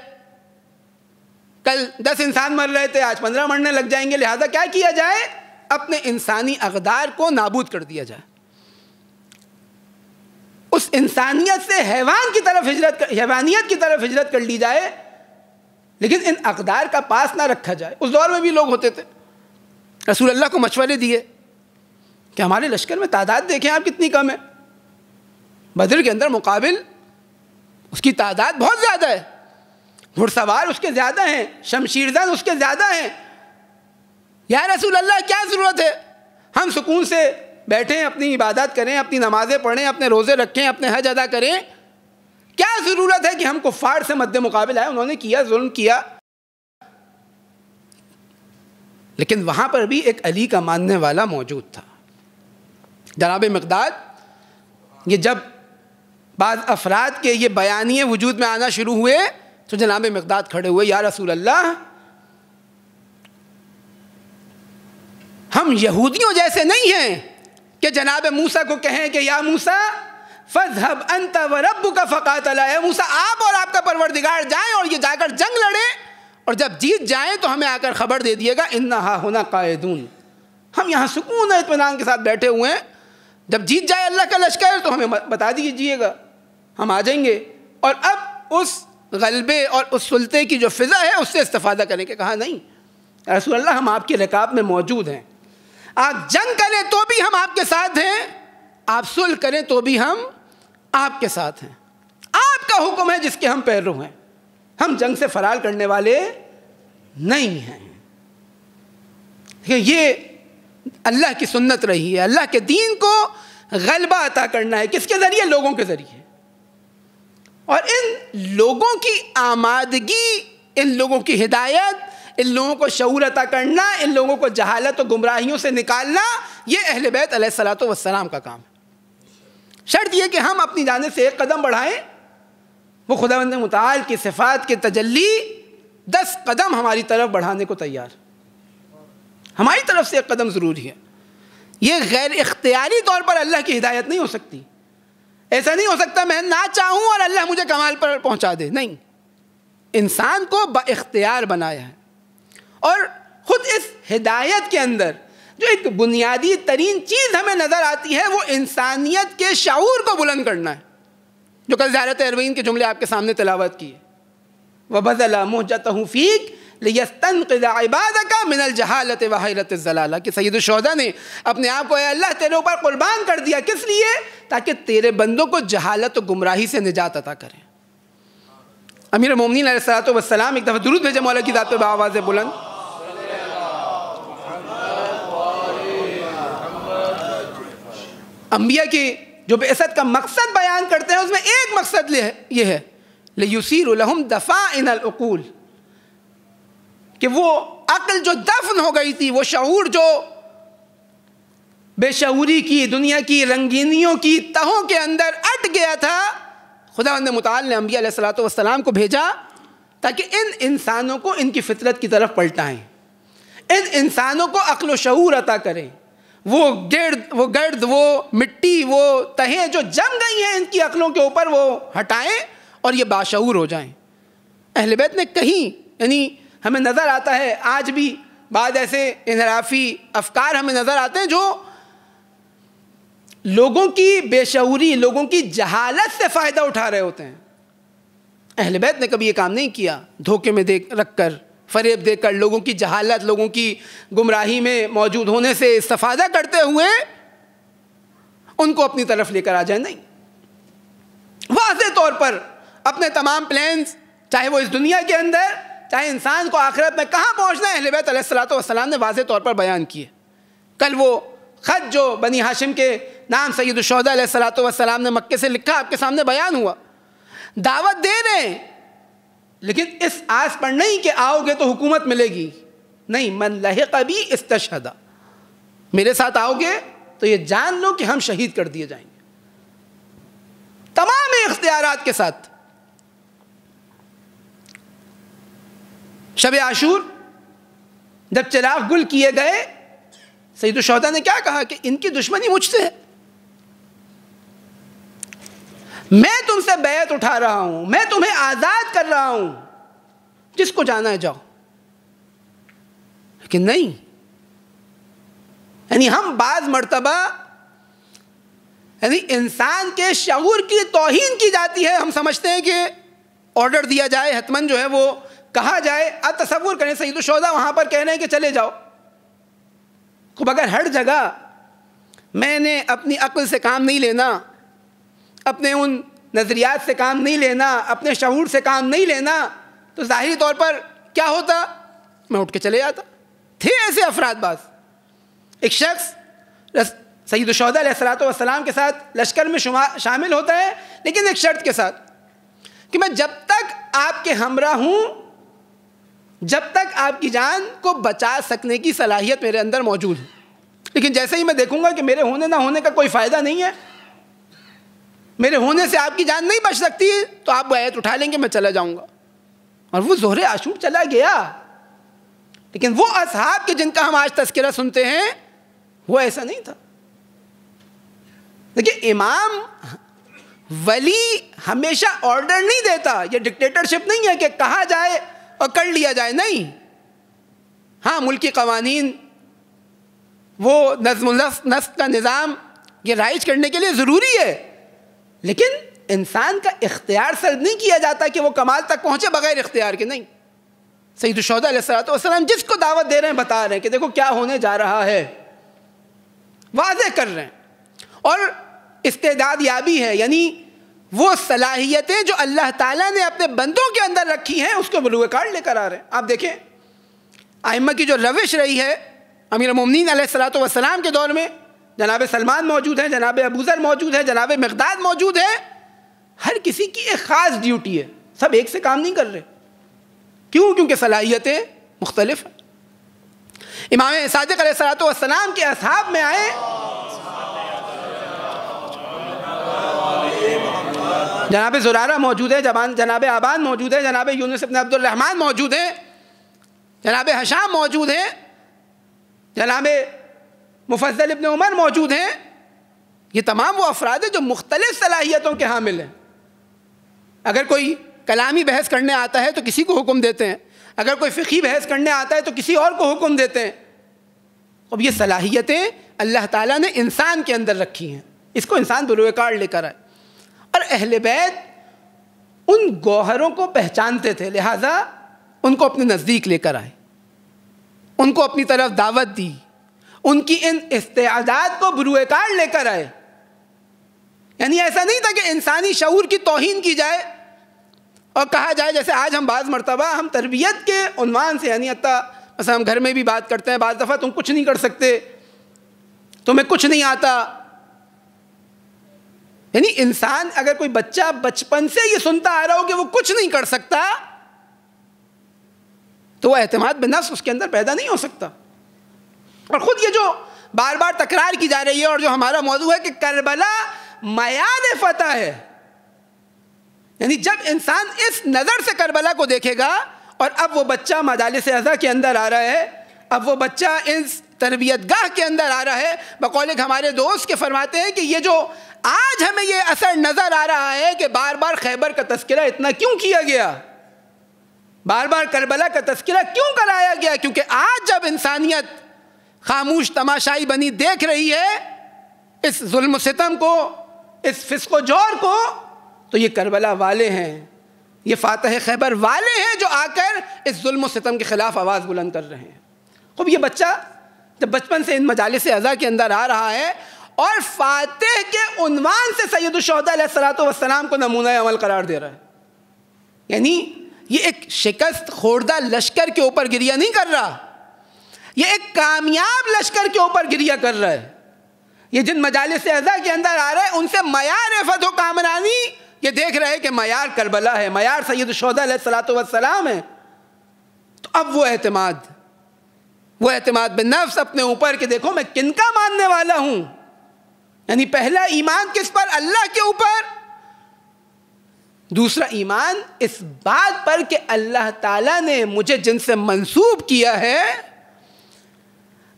کل 10 انسان مر رہے تھے، آج 15 مرنے لگ جائیں گے، لہذا کیا کیا جائے؟ اپنے انسانی اقدار کو نابود کر دیا جائے. اس انسانیت سے حیوانیت کی طرف ہجرت کر لی جائے، لیکن ان اقدار کا پاس نہ رکھا جائے. اس دور میں بھی لوگ ہوتے تھے، رسول اللہ کو مشورے دیے کہ ہمارے لشکر میں تعداد دیکھیں آپ کتنی کم ہے. بدر کے اندر مقابل اس کی تعداد بہت زیادہ ہے، گھڑ سوار اس کے زیادہ ہیں، شمشیر زن اس کے زیادہ ہیں. یا رسول اللہ کیا ضرورت ہے، ہم سکون سے بیٹھیں، اپنی عبادت کریں، اپنی نمازیں پڑھیں، اپنے روزے رکھیں، اپنے حج ادا کریں، کیا ضرورت ہے کہ ہم کفار سے مد مقابل آئے؟ انہوں نے کیا، ظلم کیا، لیکن وہاں پر بھی ایک علی کا ماننے والا موجود تھا. جناب مقداد، یہ جب بعض افراد کے یہ بیانیے وجود میں آنا شروع ہوئے تو جناب مقداد کھڑے ہوئے، یا رسول اللہ ہم یہودیوں جیسے نہیں ہیں کہ جناب موسیٰ کو کہیں کہ یا موسیٰ فَاذْهَبْ أَنْتَ وَرَبُّكَ فَقَاتَلَا، اے موسیٰ آپ اور آپ کا پروردگار جائیں اور یہ جا کر جنگ لڑیں، اور جب جیت جائیں تو ہمیں آ کر خبر دے دیے گا اِنَّا هَا هُنَا قَاعِدُونَ، ہم یہاں سکون و اطمینان کے ساتھ بیٹھے ہوئے ہیں، جب جیت جائے اللہ کا لشکر تو ہمیں بتا دیجیے گا، ہم آ جائیں گے. اور اب اس غلبے اور اس سلطے کی جو فضا ہے اس سے استفادہ کریں. کہ کہا نہیں رسول اللہ ہم آپ کے رکاب میں موجود ہیں، آپ جنگ کریں تو بھی ہم آپ کے ساتھ ہیں، آپ صلح کریں تو بھی ہم آپ کے ساتھ ہیں، آپ کا حکم ہے جس کے ہم پیرو ہیں، ہم جنگ سے فرار کرنے والے نہیں ہیں. یہ اللہ کی سنت رہی ہے. اللہ کے دین کو غلبہ عطا کرنا ہے کس کے ذریعے؟ لوگوں کے ذریعے. اور ان لوگوں کی آمادگی، ان لوگوں کی ہدایت، ان لوگوں کو شعور عطا کرنا، ان لوگوں کو جہالت و گمراہیوں سے نکالنا، یہ اہل بیت علیہ الصلوۃ والسلام کا کام ہے. شرط یہ کہ ہم اپنی جانب سے ایک قدم بڑھائیں، وہ خداوند متعال کی صفات کے تجلی 10 قدم ہماری طرف بڑھانے کو تیار. ہماری طرف سے ایک قدم ضروری ہے. یہ غیر اختیاری طور پر اللہ کی ہدایت نہیں ہو سکتی. ایسا نہیں ہو سکتا میں نہ چاہوں اور اللہ مجھے کمال پر پہنچا دے. نہیں، انسان کو با اختیار بنایا ہے. اور خود اس ہدایت کے اندر جو ایک بنیادی ترین چیز ہمیں نظر آتی ہے وہ انسانیت کے شعور کو بلند کرنا ہے، جو کل زیارت اربعین کے جملے آپ کے سامنے تلاوت کیے. وَبَذَلَ مُحْجَتَهُ فِيكَ لِيَسْتَنْقِذَ عِبَادَكَ مِنَ الْجَهَالَةِ وَحَيْرَةِ الضَّلَالَةِ کہ سید الشہداء نے اپنے آپ کو اے اللہ تیرے اوپر قربان کر دیا. کس لیے؟ تاکہ تیرے بندوں کو جہالت و گمراہی سے نجات عطا کریں. امیر المومنین علیہ الصلوۃ والسلام ایک دفعہ درود بھیجے مولا کی ذات پہ بآواز بلند. انبیاء کی جو بعثت کا مقصد بیان کرتے ہیں اس میں ایک مقصد یہ ہے لِيُثِيرُ لَهُمْ دَفَائِنَ الْعُقُولِ کہ وہ عقل جو دفن ہو گئی تھی، وہ شعور جو بے شعوری کی دنیا کی رنگینیوں کی تہوں کے اندر اٹ گیا تھا، خداوند متعال نے انبیاء علیہ الصلوۃ والسلام کو بھیجا تاکہ ان انسانوں کو ان کی فطرت کی طرف پلٹائیں، ان انسانوں کو عقل و شعور عطا کریں. وہ گرد وہ مٹی وہ تہیں جو جم گئی ہیں ان کی عقلوں کے اوپر وہ ہٹائیں اور یہ باشعور ہو جائیں. اہل بیت نے کہیں یعنی ہمیں نظر آتا ہے آج بھی بعض ایسے انحرافی افکار ہمیں نظر آتے ہیں جو لوگوں کی بے شعوری لوگوں کی جہالت سے فائدہ اٹھا رہے ہوتے ہیں. اہل بیت نے کبھی یہ کام نہیں کیا. دھوکے میں رکھ کر فریب دے کر لوگوں کی جہالت لوگوں کی گمراہی میں موجود ہونے سے استفادہ کرتے ہوئے ان کو اپنی طرف لے کر آ جائیں. نہیں، واضح طور پر اپنے تمام پلانز چاہے وہ اس دنیا کے اندر چاہے انسان کو آخرت میں کہاں پہنچنا ہے اہل بیت علیہ الصلوۃ والسلام نے واضح طور پر بیان کیے. کل وہ خط جو بنی ہاشم کے نام سید الشہداء علیہ الصلوۃ والسلام نے مکے سے لکھا آپ کے سامنے بیان ہوا. دعوت دے رہے ہیں لیکن اس آس پر نہیں کہ آؤ گے تو حکومت ملے گی. نہیں، من لحق بی استشہد، میرے ساتھ آؤ گے تو یہ جان لو کہ ہم شہید کر دیے جائیں گے تمام اختیارات کے ساتھ. شب عاشور جب چراغ گل کیے گئے سید الشہداء نے کیا کہا کہ ان کی دشمنی مجھ سے ہے، میں تم سے بیعت اٹھا رہا ہوں، میں تمہیں آزاد کر رہا ہوں، جس کو جانا ہے جاؤ. لیکن نہیں، یعنی ہم بعض مرتبہ یعنی انسان کے شعور کی توہین کی جاتی ہے. ہم سمجھتے ہیں کہ آرڈر دیا جائے حتماً جو ہے وہ کہا جائے. اب تصور کریں سید الشہداء وہاں پر کہہ رہے ہیں کہ چلے جاؤ. خوب اگر ہر جگہ میں نے اپنی عقل سے کام نہیں لینا، اپنے ان نظریات سے کام نہیں لینا، اپنے شعور سے کام نہیں لینا، تو ظاہری طور پر کیا ہوتا؟ میں اٹھ کے چلے جاتا. تھے ایسے افراد بعض. ایک شخص سید الشہداء علیہ الصلوۃ والسلام کے ساتھ لشکر میں شامل ہوتا ہے لیکن ایک شرط کے ساتھ کہ میں جب تک آپ کے ہمراہ ہوں، جب تک آپ کی جان کو بچا سکنے کی صلاحیت میرے اندر موجود ہے. لیکن جیسے ہی میں دیکھوں گا کہ میرے ہونے نہ ہونے کا کوئی فائدہ نہیں ہے، میرے ہونے سے آپ کی جان نہیں بچ سکتی، تو آپ بیعت اٹھا لیں گے، میں چلا جاؤں گا. اور وہ ظہر عاشور چلا گیا. لیکن وہ اصحاب کے جن کا ہم آج تذکرہ سنتے ہیں وہ ایسا نہیں تھا. دیکھیے، امام ولی ہمیشہ آرڈر نہیں دیتا. یہ ڈکٹیٹرشپ نہیں ہے کہ کہا جائے اور کر لیا جائے. نہیں، ہاں ملکی قوانین وہ نظم و نسق کا نظام یہ رائج کرنے کے لیے ضروری ہے، لیکن انسان کا اختیار سلب نہیں کیا جاتا کہ وہ کمال تک پہنچے بغیر اختیار کے. نہیں، سید الشہداء علیہ الصلوۃ والسلام جس کو دعوت دے رہے ہیں بتا رہے ہیں کہ دیکھو کیا ہونے جا رہا ہے، واضح کر رہے ہیں. اور استعداد یابی ہے، یعنی وہ صلاحیتیں جو اللہ تعالیٰ نے اپنے بندوں کے اندر رکھی ہیں اس کو بلوغ کار لے کر آ رہے ہیں. آپ دیکھیں ائمہ کی جو روش رہی ہے امیر المومنین علیہ الصلوۃ والسلام کے دور میں، جناب سلمان موجود ہیں، جناب ابو ذر موجود ہے، جناب مقداد موجود ہے. ہر کسی کی ایک خاص ڈیوٹی ہے، سب ایک سے کام نہیں کر رہے. کیوں؟ کیونکہ صلاحیتیں مختلف ہیں. امام صادق علیہ الصلوۃ والسلام کے اصحاب میں آئے جناب زرارہ موجود ہے، جناب آبان موجود ہے، جناب یونس ابن عبد الرحمن موجود ہیں، جناب حشام موجود ہیں، جناب مفضل ابن عمر موجود ہیں. یہ تمام وہ افراد ہیں جو مختلف صلاحیتوں کے حامل ہیں. اگر کوئی کلامی بحث کرنے آتا ہے تو کسی کو حکم دیتے ہیں، اگر کوئی فقہی بحث کرنے آتا ہے تو کسی اور کو حکم دیتے ہیں. اب یہ صلاحیتیں اللہ تعالیٰ نے انسان کے اندر رکھی ہیں، اس کو انسان بروئے کار لے کر آئے. اور اہل بیت ان گوہروں کو پہچانتے تھے، لہٰذا ان کو اپنے نزدیک لے کر آئے، ان کو اپنی طرف دعوت دی، ان کی ان استعداد کو بروئے کار لے کر آئے. یعنی ایسا نہیں تھا کہ انسانی شعور کی توہین کی جائے اور کہا جائے جیسے آج ہم بعض مرتبہ ہم تربیت کے عنوان سے، یعنی مثلا ہم گھر میں بھی بات کرتے ہیں بعض دفعہ، تم کچھ نہیں کر سکتے، تمہیں کچھ نہیں آتا. یعنی انسان اگر کوئی بچہ بچپن سے یہ سنتا آ رہا ہو کہ وہ کچھ نہیں کر سکتا تو وہ اعتماد بالنفس اس کے اندر پیدا نہیں ہو سکتا. اور خود یہ جو بار بار تکرار کی جا رہی ہے اور جو ہمارا موضوع ہے کہ کربلا معیار فتح ہے، یعنی جب انسان اس نظر سے کربلا کو دیکھے گا، اور اب وہ بچہ مجالس ازا کے اندر آ رہا ہے، اب وہ بچہ اس تربیت گاہ کے اندر آ رہا ہے. بقول ایک ہمارے دوست کے فرماتے ہیں کہ یہ جو آج ہمیں یہ اثر نظر آ رہا ہے کہ بار بار خیبر کا تذکرہ اتنا کیوں کیا گیا، بار بار کربلا کا تذکرہ کیوں کرایا گیا، کیونکہ آج جب انسانیت خاموش تماشائی بنی دیکھ رہی ہے اس ظلم و ستم کو، اس فسق و جور کو، تو یہ کربلا والے ہیں، یہ فاتح خیبر والے ہیں جو آ کر اس ظلم و ستم کے خلاف آواز بلند کر رہے ہیں. خوب یہ بچہ جب بچپن سے ان مجالس ازا کے اندر آ رہا ہے اور فاتح کے عنوان سے سید الشہداء علیہ الصلوۃ والسلام کو نمونہ عمل قرار دے رہا ہے، یعنی یہ ایک شکست خوردہ لشکر کے اوپر گریہ نہیں کر رہا، یہ ایک کامیاب لشکر کے اوپر گریہ کر رہا ہے. یہ جن مجالس ازا کے اندر آ رہا ہے ان سے معیار فتح و کامرانی یہ دیکھ رہے کہ معیار کربلا ہے، معیار سید الشہداء علیہ الصلوۃ والسلام ہے. تو اب وہ اعتماد بالنفس اپنے اوپر کہ دیکھو میں کن کا ماننے والا ہوں. یعنی پہلا ایمان کس پر؟ اللہ کے اوپر. دوسرا ایمان اس بات پر کہ اللہ تعالیٰ نے مجھے جن سے منسوب کیا ہے،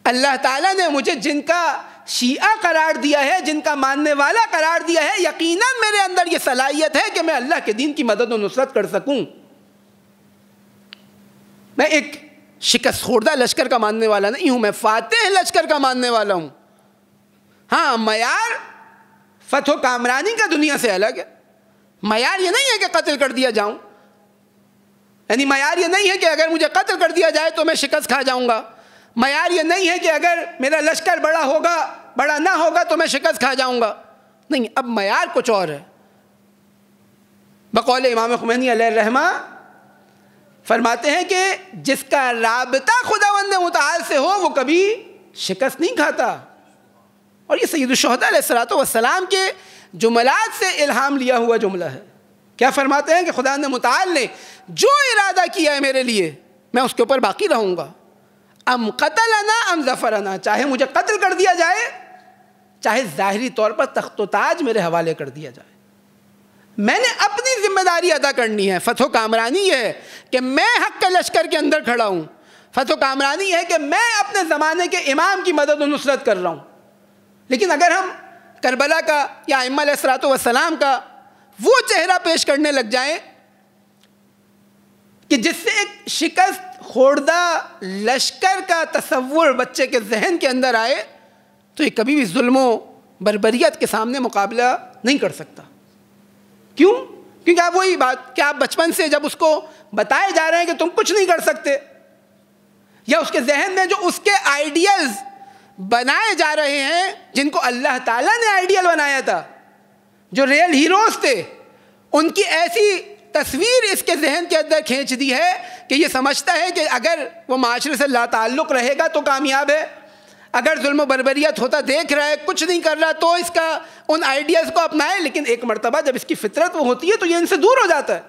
اللہ تعالیٰ نے مجھے جن کا شیعہ قرار دیا ہے، جن کا ماننے والا قرار دیا ہے، یقیناً میرے اندر یہ صلاحیت ہے کہ میں اللہ کے دین کی مدد و نصرت کر سکوں. میں ایک شکست خوردہ لشکر کا ماننے والا نہیں ہوں، میں فاتح لشکر کا ماننے والا ہوں. ہاں معیار فتح و کامرانی کا دنیا سے الگ ہے. معیار یہ نہیں ہے کہ قتل کر دیا جاؤں، یعنی معیار یہ نہیں ہے کہ اگر مجھے قتل کر دیا جائے تو میں شکست کھا جاؤں گا. معیار یہ نہیں ہے کہ اگر میرا لشکر بڑا نہ ہوگا تو میں شکست کھا جاؤں گا. نہیں، اب معیار کچھ اور ہے. بقول امام خمینی علیہ الرحمہ فرماتے ہیں کہ جس کا رابطہ خداوند متعال سے ہو وہ کبھی شکست نہیں کھاتا. اور یہ سید الشہداء علیہ الصلوۃ والسلام کے جملات سے الہام لیا ہوا جملہ ہے. کیا فرماتے ہیں کہ خداوند متعال نے جو ارادہ کیا ہے میرے لیے میں اس کے اوپر باقی رہوں گا. ام قتلنا ام ظفرنا، چاہے مجھے قتل کر دیا جائے، چاہے ظاہری طور پر تخت و تاج میرے حوالے کر دیا جائے، میں نے اپنی ذمہ داری ادا کرنی ہے. فتح و کامرانی یہ ہے کہ میں حق کے لشکر کے اندر کھڑا ہوں. فتح و کامرانی یہ ہے کہ میں اپنے زمانے کے امام کی مدد و نصرت کر رہا ہوں. لیکن اگر ہم کربلا کا یا ائمہ علیہ الصلوۃ والسلام کا وہ چہرہ پیش کرنے لگ جائیں کہ جس سے ایک شکست خوردہ لشکر کا تصور بچے کے ذہن کے اندر آئے، تو یہ کبھی بھی ظلم و بربریت کے سامنے مقابلہ نہیں کر سکتا. کیوں؟ کیونکہ آپ وہی بات کہ آپ بچپن سے جب اس کو بتائے جا رہے ہیں کہ تم کچھ نہیں کر سکتے، یا اس کے ذہن میں جو اس کے آئیڈیلز بنائے جا رہے ہیں جن کو اللہ تعالیٰ نے آئیڈیل بنایا تھا، جو ریئل ہیروز تھے، ان کی ایسی تصویر اس کے ذہن کے اندر کھینچ دی ہے کہ یہ سمجھتا ہے کہ اگر وہ معاشرے سے لا تعلق رہے گا تو کامیاب ہے، اگر ظلم و بربریت ہوتا دیکھ رہا ہے، کچھ نہیں کر رہا تو اس کا ان آئیڈیاز کو اپنائے. لیکن ایک مرتبہ جب اس کی فطرت وہ ہوتی ہے تو یہ ان سے دور ہو جاتا ہے،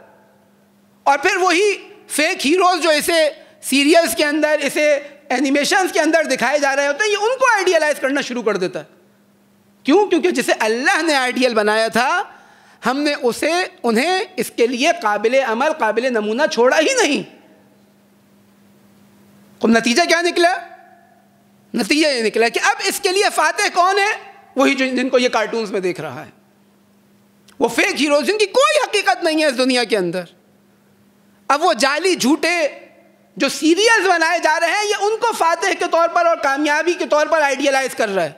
اور پھر وہی فیک ہیروز جو اسے سیریلز کے اندر، اسے اینیمیشنز کے اندر دکھائے جا رہے ہوتے ہیں، یہ ان کو آئیڈیلائز کرنا شروع کر دیتا ہے. کیوں؟ کیونکہ جسے اللہ نے آئیڈیل بنایا تھا ہم نے انہیں اس کے لیے قابل عمل، قابل نمونہ چھوڑا ہی نہیں. اب نتیجہ کیا نکلا؟ نتیجہ یہ نکلا کہ اب اس کے لیے فاتح کون ہے؟ وہی جن کو یہ کارٹونز میں دیکھ رہا ہے، وہ فیک ہیروز جن کی کوئی حقیقت نہیں ہے اس دنیا کے اندر. اب وہ جعلی جھوٹے جو سیریلز بنائے جا رہے ہیں یہ ان کو فاتح کے طور پر اور کامیابی کے طور پر آئیڈیلائز کر رہا ہے.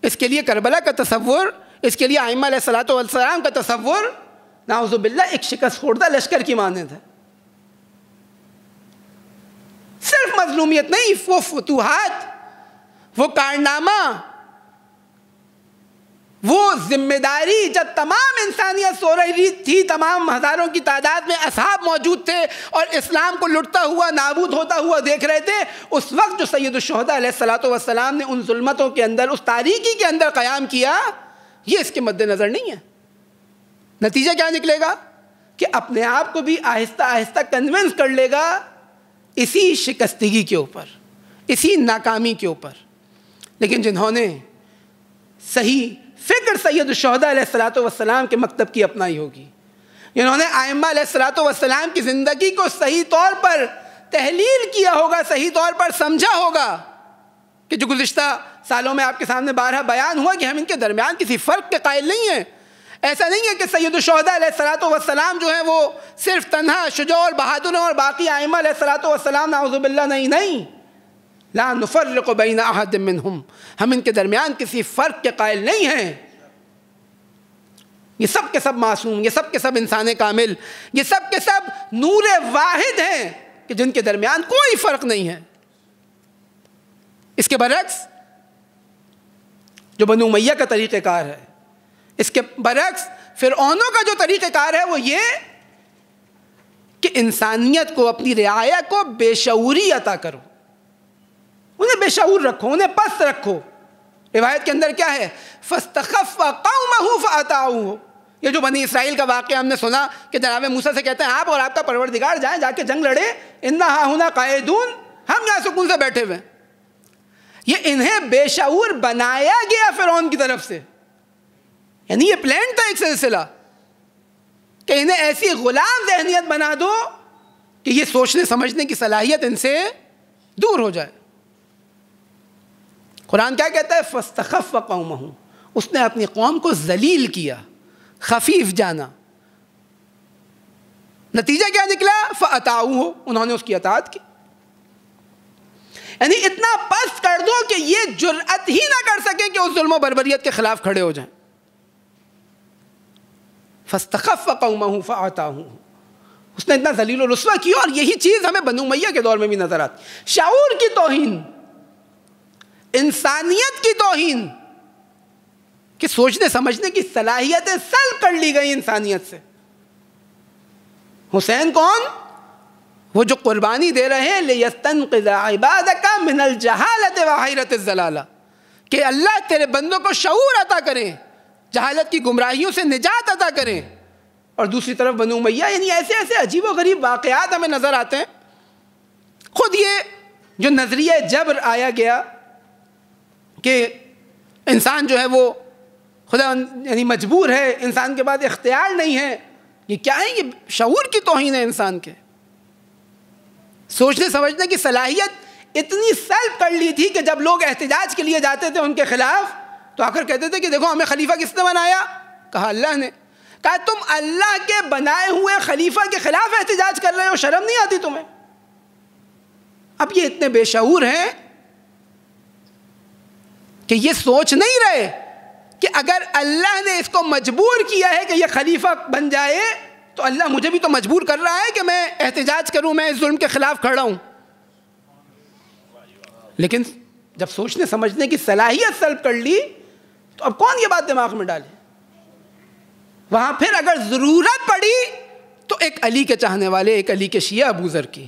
اس کے لیے کربلا کا تصور، اس کے لیے ائمہ علیہ الصلوۃ والسلام کا تصور نعوذ باللہ ایک شکست خوردہ لشکر کی مانند ہے. مظلومیت نہیں، وہ فتوحات، وہ کارنامہ، وہ ذمہ داری جب تمام انسانیت سو رہی تھی، تمام ہزاروں کی تعداد میں اصحاب موجود تھے اور اسلام کو لٹتا ہوا نابود ہوتا ہوا دیکھ رہے تھے، اس وقت جو سید الشہداء علیہ الصلوۃ والسلام نے ان ظلمتوں کے اندر، اس تاریکی کے اندر قیام کیا، یہ اس کے مد نظر نہیں ہے۔ نتیجہ کیا نکلے گا کہ اپنے آپ کو بھی آہستہ آہستہ کنونس کر لے گا اسی شکستگی کے اوپر، اسی ناکامی کے اوپر۔ لیکن جنہوں نے صحیح فکر سید الشہداء علیہ الصلوۃ والسلام کے مکتب کی اپنائی ہوگی، جنہوں نے ائمہ علیہ الصلوۃ والسلام کی زندگی کو صحیح طور پر تحلیل کیا ہوگا، صحیح طور پر سمجھا ہوگا، کہ جو گزشتہ سالوں میں آپ کے سامنے بارہا بیان ہوا کہ ہم ان کے درمیان کسی فرق کے قائل نہیں ہیں۔ ایسا نہیں ہے کہ سید الشہداء علیہ الصلوۃ والسلام جو ہیں وہ صرف تنہا شجاع اور بہادر ہیں اور باقی ائمہ علیہ الصلوۃ والسلام نعوذ باللہ نہیں، لا نفرق بین احد منہم، ہم ان کے درمیان کسی فرق کے قائل نہیں ہیں۔ یہ سب کے سب معصوم، یہ سب کے سب انسان کامل، یہ سب کے سب نور واحد ہیں کہ جن کے درمیان کوئی فرق نہیں ہے۔ اس کے برعکس جو بنو امیہ کا طریقہ کار ہے، اس کے برعکس فرعونوں کا جو طریقہ کار ہے، وہ یہ کہ انسانیت کو، اپنی رعایا کو بے شعوری عطا کرو، انہیں بے شعور رکھو، انہیں پست رکھو۔ روایت کے اندر کیا ہے؟ فاستخف قومہ فاطاعوہ۔ یہ جو بنی اسرائیل کا واقعہ ہم نے سنا کہ جناب موسیٰ سے کہتے ہیں آپ اور آپ کا پروردگار جائیں، جا کے جنگ لڑے، انا ہاہنا قاعدون، ہم یہاں سکون سے بیٹھے ہوئے۔ یہ انہیں بے شعور بنایا گیا فرعون کی طرف سے، یعنی یہ پلان تھا ایک سلسلہ کہ انہیں ایسی غلام ذہنیت بنا دو کہ یہ سوچنے سمجھنے کی صلاحیت ان سے دور ہو جائے۔ قرآن کیا کہتا ہے؟ فاستخف قومہ، اس نے اپنی قوم کو ذلیل کیا، خفیف جانا۔ نتیجہ کیا نکلا؟ فاطاعوہ، انہوں نے اس کی اطاعت کی۔ یعنی اتنا پست کر دو کہ یہ جرأت ہی نہ کر سکے کہ اس ظلم و بربریت کے خلاف کھڑے ہو جائیں۔ فاستخف قومہ فاطاعوہ، اس نے اتنا ذلیل و رسوا کیا۔ اور یہی چیز ہمیں بنو امیہ کے دور میں بھی نظر آتی، شعور کی توہین، انسانیت کی توہین، کہ سوچنے سمجھنے کی صلاحیتیں سلب کر لی گئی انسانیت سے۔ حسین کون؟ وہ جو قربانی دے رہے ہیں لِيَسْتَنْقِذَ عِبَادَكَ مِنَ الْجَهَالَةِ وَحَيْرَةِ الضَّلَالَةِ، کہ اللہ تیرے بندوں کو شعور عطا کریں، جہالت کی گمراہیوں سے نجات عطا کریں۔ اور دوسری طرف بنو امیہ، یعنی ایسے ایسے عجیب و غریب واقعات ہمیں نظر آتے ہیں۔ خود یہ جو نظریہ جبر آیا گیا کہ انسان جو ہے وہ خدا یعنی مجبور ہے، انسان کے بعد اختیار نہیں ہے، یہ کیا ہے؟ یہ شعور کی توہین ہے انسان کے۔ سوچنے سمجھنے کی صلاحیت اتنی سلب کر لی تھی کہ جب لوگ احتجاج کے لیے جاتے تھے ان کے خلاف تو آ کر کہتے تھے کہ دیکھو ہمیں خلیفہ کس نے بنایا؟ کہا اللہ نے۔ کہا تم اللہ کے بنائے ہوئے خلیفہ کے خلاف احتجاج کر رہے ہو، شرم نہیں آتی تمہیں؟ اب یہ اتنے بے شعور ہیں کہ یہ سوچ نہیں رہے کہ اگر اللہ نے اس کو مجبور کیا ہے کہ یہ خلیفہ بن جائے تو اللہ مجھے بھی تو مجبور کر رہا ہے کہ میں احتجاج کروں، میں اس ظلم کے خلاف کھڑا ہوں۔ لیکن جب سوچنے سمجھنے کی صلاحیت سلب کر لی تو اب کون یہ بات دماغ میں ڈالے؟ وہاں پھر اگر ضرورت پڑی تو ایک علی کے چاہنے والے، ایک علی کے شیعہ ابو ذر کی،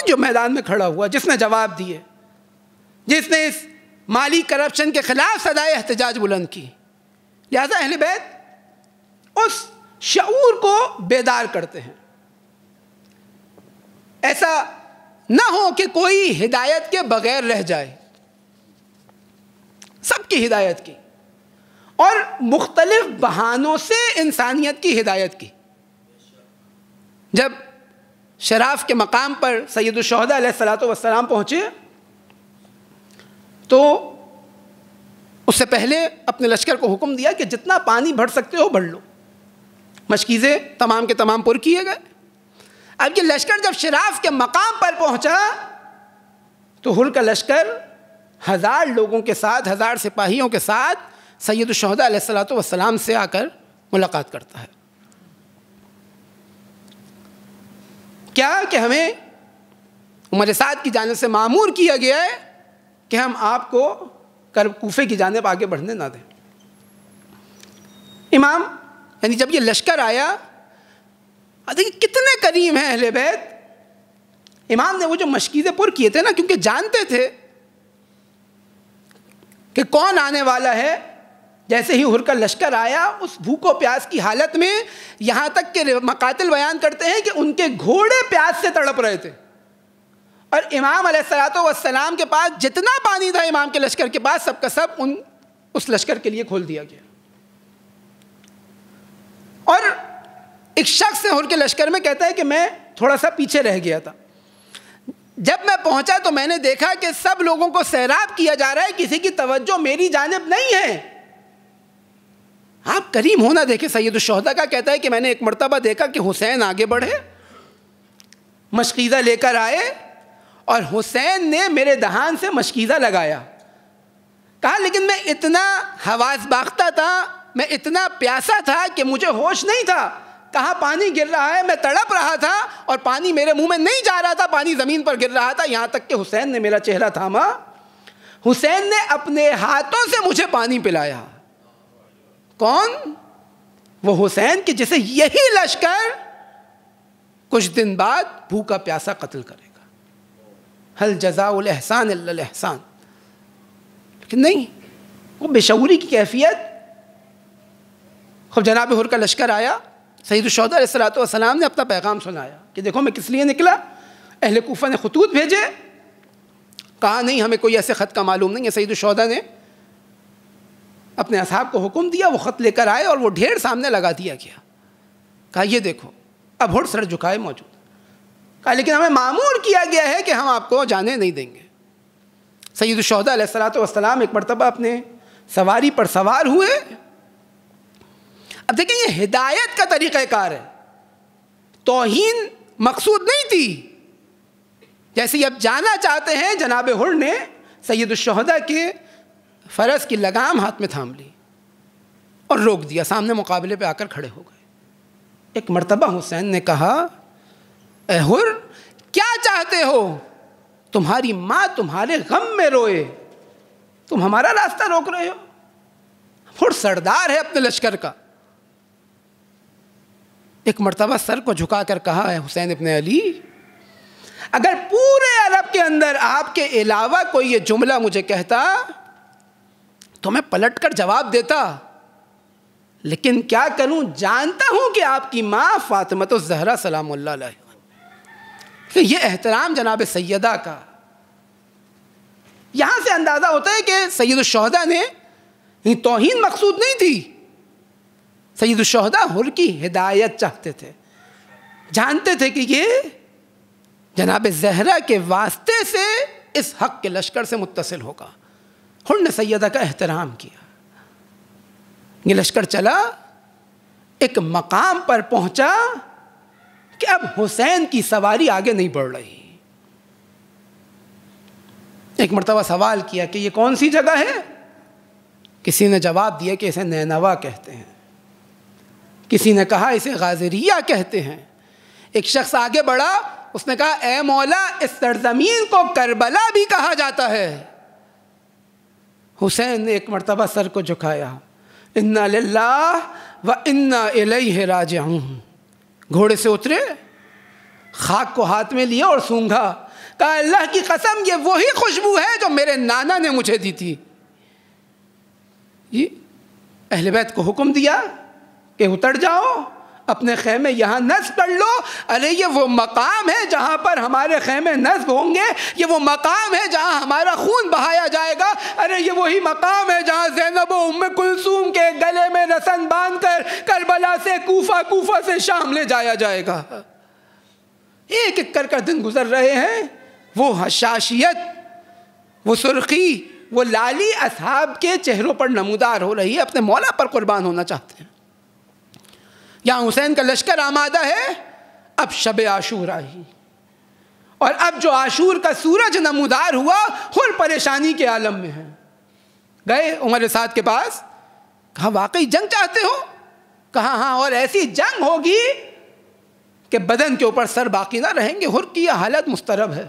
جو میدان میں کھڑا ہوا، جس نے جواب دیے، جس نے اس مالی کرپشن کے خلاف صدائے احتجاج بلند کی۔ لہذا اہل بیت اس شعور کو بیدار کرتے ہیں، ایسا نہ ہو کہ کوئی ہدایت کے بغیر رہ جائے، سب کی ہدایت کی، اور مختلف بہانوں سے انسانیت کی ہدایت کی۔ جب شراف کے مقام پر سید الشہداء علیہ الصلوۃ والسلام پہنچے تو اس سے پہلے اپنے لشکر کو حکم دیا کہ جتنا پانی بھر سکتے ہو بھر لو۔ مشکیزیں تمام کے تمام پر کیے گئے۔ اب یہ لشکر جب شراف کے مقام پر پہنچا تو ہر کا لشکر 1000 لوگوں کے ساتھ، 1000 سپاہیوں کے ساتھ سید الشہداء علیہ الصلوۃ والسلام سے آ کر ملاقات کرتا ہے۔ کیا کہ ہمیں عمر سعد کی جانب سے مامور کیا گیا ہے کہ ہم آپ کو کوفے کی جانب آگے بڑھنے نہ دیں. امام یعنی جب یہ لشکر آیا، دیکھیں کتنے کریم ہیں اہل بیت. امام نے وہ جو مشکیزیں پر کیے تھے نا، کیونکہ جانتے تھے کہ کون آنے والا ہے. جیسے ہی ہر کا لشکر آیا، اس بھوک و پیاس کی حالت میں، یہاں تک کہ مقاتل بیان کرتے ہیں کہ ان کے گھوڑے پیاس سے تڑپ رہے تھے، اور امام علیہ الصلوۃ والسلام کے پاس جتنا پانی تھا امام کے لشکر کے پاس، سب کا سب اس لشکر کے لیے کھول دیا گیا. اور ایک شخص ہر کے لشکر میں کہتا ہے کہ میں تھوڑا سا پیچھے رہ گیا تھا. جب میں پہنچا تو میں نے دیکھا کہ سب لوگوں کو سیراب کیا جا رہا ہے، کسی کی توجہ میری جانب نہیں ہے. آپ کریم ہونا دیکھیں. سید الشہداء کا کہتا ہے کہ میں نے ایک مرتبہ دیکھا کہ حسین آگے بڑھے، مشکیزہ لے کر آئے، اور حسین نے میرے دہان سے مشکیزہ لگایا. کہا لیکن میں اتنا حواس باختہ تھا، میں اتنا پیاسا تھا کہ مجھے ہوش نہیں تھا. کہاں پانی گر رہا ہے، میں تڑپ رہا تھا اور پانی میرے منہ میں نہیں جا رہا تھا، پانی زمین پر گر رہا تھا. یہاں تک کہ حسین نے میرا چہرہ تھاما، حسین نے اپنے ہاتھوں سے مجھے پانی پلایا. کون؟ وہ حسین کہ جسے یہی لشکر کچھ دن بعد بھوکا پیاسا قتل کرے گا. حل جزاء الاحسان الا الاحسان. لیکن نہیں، وہ بے شعوری کی کیفیت. خب جناب ہر کا لشکر آیا، سید الشہداء علیہ الصلوۃ والسلام نے اپنا پیغام سنایا کہ دیکھو میں کس لیے نکلا. اہل کوفہ نے خطوط بھیجے. کہا نہیں ہمیں کوئی ایسے خط کا معلوم نہیں ہے. سید الشہداء نے اپنے اصحاب کو حکم دیا، وہ خط لے کر آئے اور وہ ڈھیر سامنے لگا دیا گیا. کہا یہ دیکھو. اب ہر سر جھکائے موجود. کہا لیکن ہمیں مامور کیا گیا ہے کہ ہم آپ کو جانے نہیں دیں گے. سید الشہداء علیہ الصلوۃ والسلام ایک مرتبہ اپنے سواری پر سوار ہوئے. اب دیکھیں یہ ہدایت کا طریقہ کار ہے، توہین مقصود نہیں تھی. جیسے اب جانا چاہتے ہیں، جناب ہر نے سید الشہداء کے فرس کی لگام ہاتھ میں تھام لی اور روک دیا. سامنے مقابلے پہ آ کر کھڑے ہو گئے. ایک مرتبہ حسین نے کہا اے ہر کیا چاہتے ہو؟ تمہاری ماں تمہارے غم میں روئے، تم ہمارا راستہ روک رہے ہو. ہر سردار ہے اپنے لشکر کا. ایک مرتبہ سر کو جھکا کر کہا ہے حسین ابن علی، اگر پورے عرب کے اندر آپ کے علاوہ کوئی یہ جملہ مجھے کہتا تو میں پلٹ کر جواب دیتا، لیکن کیا کروں، جانتا ہوں کہ آپ کی ماں فاطمۃ الزہرا سلام اللہ علیہ. کہ یہ احترام جناب سیدہ کا. یہاں سے اندازہ ہوتا ہے کہ سید الشہداء نے توہین مقصود نہیں تھی. سید الشہداء ہر کی ہدایت چاہتے تھے، جانتے تھے کہ یہ جناب زہرا کے واسطے سے اس حق کے لشکر سے متصل ہوگا. ہر نے سیدہ کا احترام کیا. یہ لشکر چلا، ایک مقام پر پہنچا کہ اب حسین کی سواری آگے نہیں بڑھ رہی. ایک مرتبہ سوال کیا کہ یہ کون سی جگہ ہے؟ کسی نے جواب دیا کہ اسے نینوا کہتے ہیں، کسی نے کہا اسے غازریہ کہتے ہیں. ایک شخص آگے بڑھا، اس نے کہا اے مولا اس سرزمین کو کربلا بھی کہا جاتا ہے. حسین نے ایک مرتبہ سر کو جھکایا، انا للہ و انا الیہ راجعون. گھوڑے سے اترے، خاک کو ہاتھ میں لیا اور سونگھا. کہا اللہ کی قسم یہ وہی خوشبو ہے جو میرے نانا نے مجھے دی تھی. اہل بیت کو حکم دیا کہ اتر جاؤ، اپنے خیمے یہاں نصب کر لو. ارے یہ وہ مقام ہے جہاں پر ہمارے خیمے نصب ہوں گے، یہ وہ مقام ہے جہاں ہمارا خون بہایا جائے گا. ارے یہ وہی مقام ہے جہاں زینب و ام کلثوم کے گلے میں رسن باندھ کر کربلا سے کوفہ، کوفہ سے شام لے جایا جائے گا. ایک ایک کر دن گزر رہے ہیں. وہ حشاشیت، وہ سرخی، وہ لالی اصحاب کے چہروں پر نمودار ہو رہی ہے. اپنے مولا پر قربان ہونا چاہتے ہیں. یہاں حسین کا لشکر آمادہ ہے. اب شب عاشور آئی اور اب جو عاشور کا سورج نمودار ہوا، ہر پریشانی کے عالم میں ہے. گئے عمر سعد کے پاس، کہا واقعی جنگ چاہتے ہو؟ کہا ہاں، اور ایسی جنگ ہوگی کہ بدن کے اوپر سر باقی نہ رہیں گے. ہر کی یہ حالت مضطرب ہے.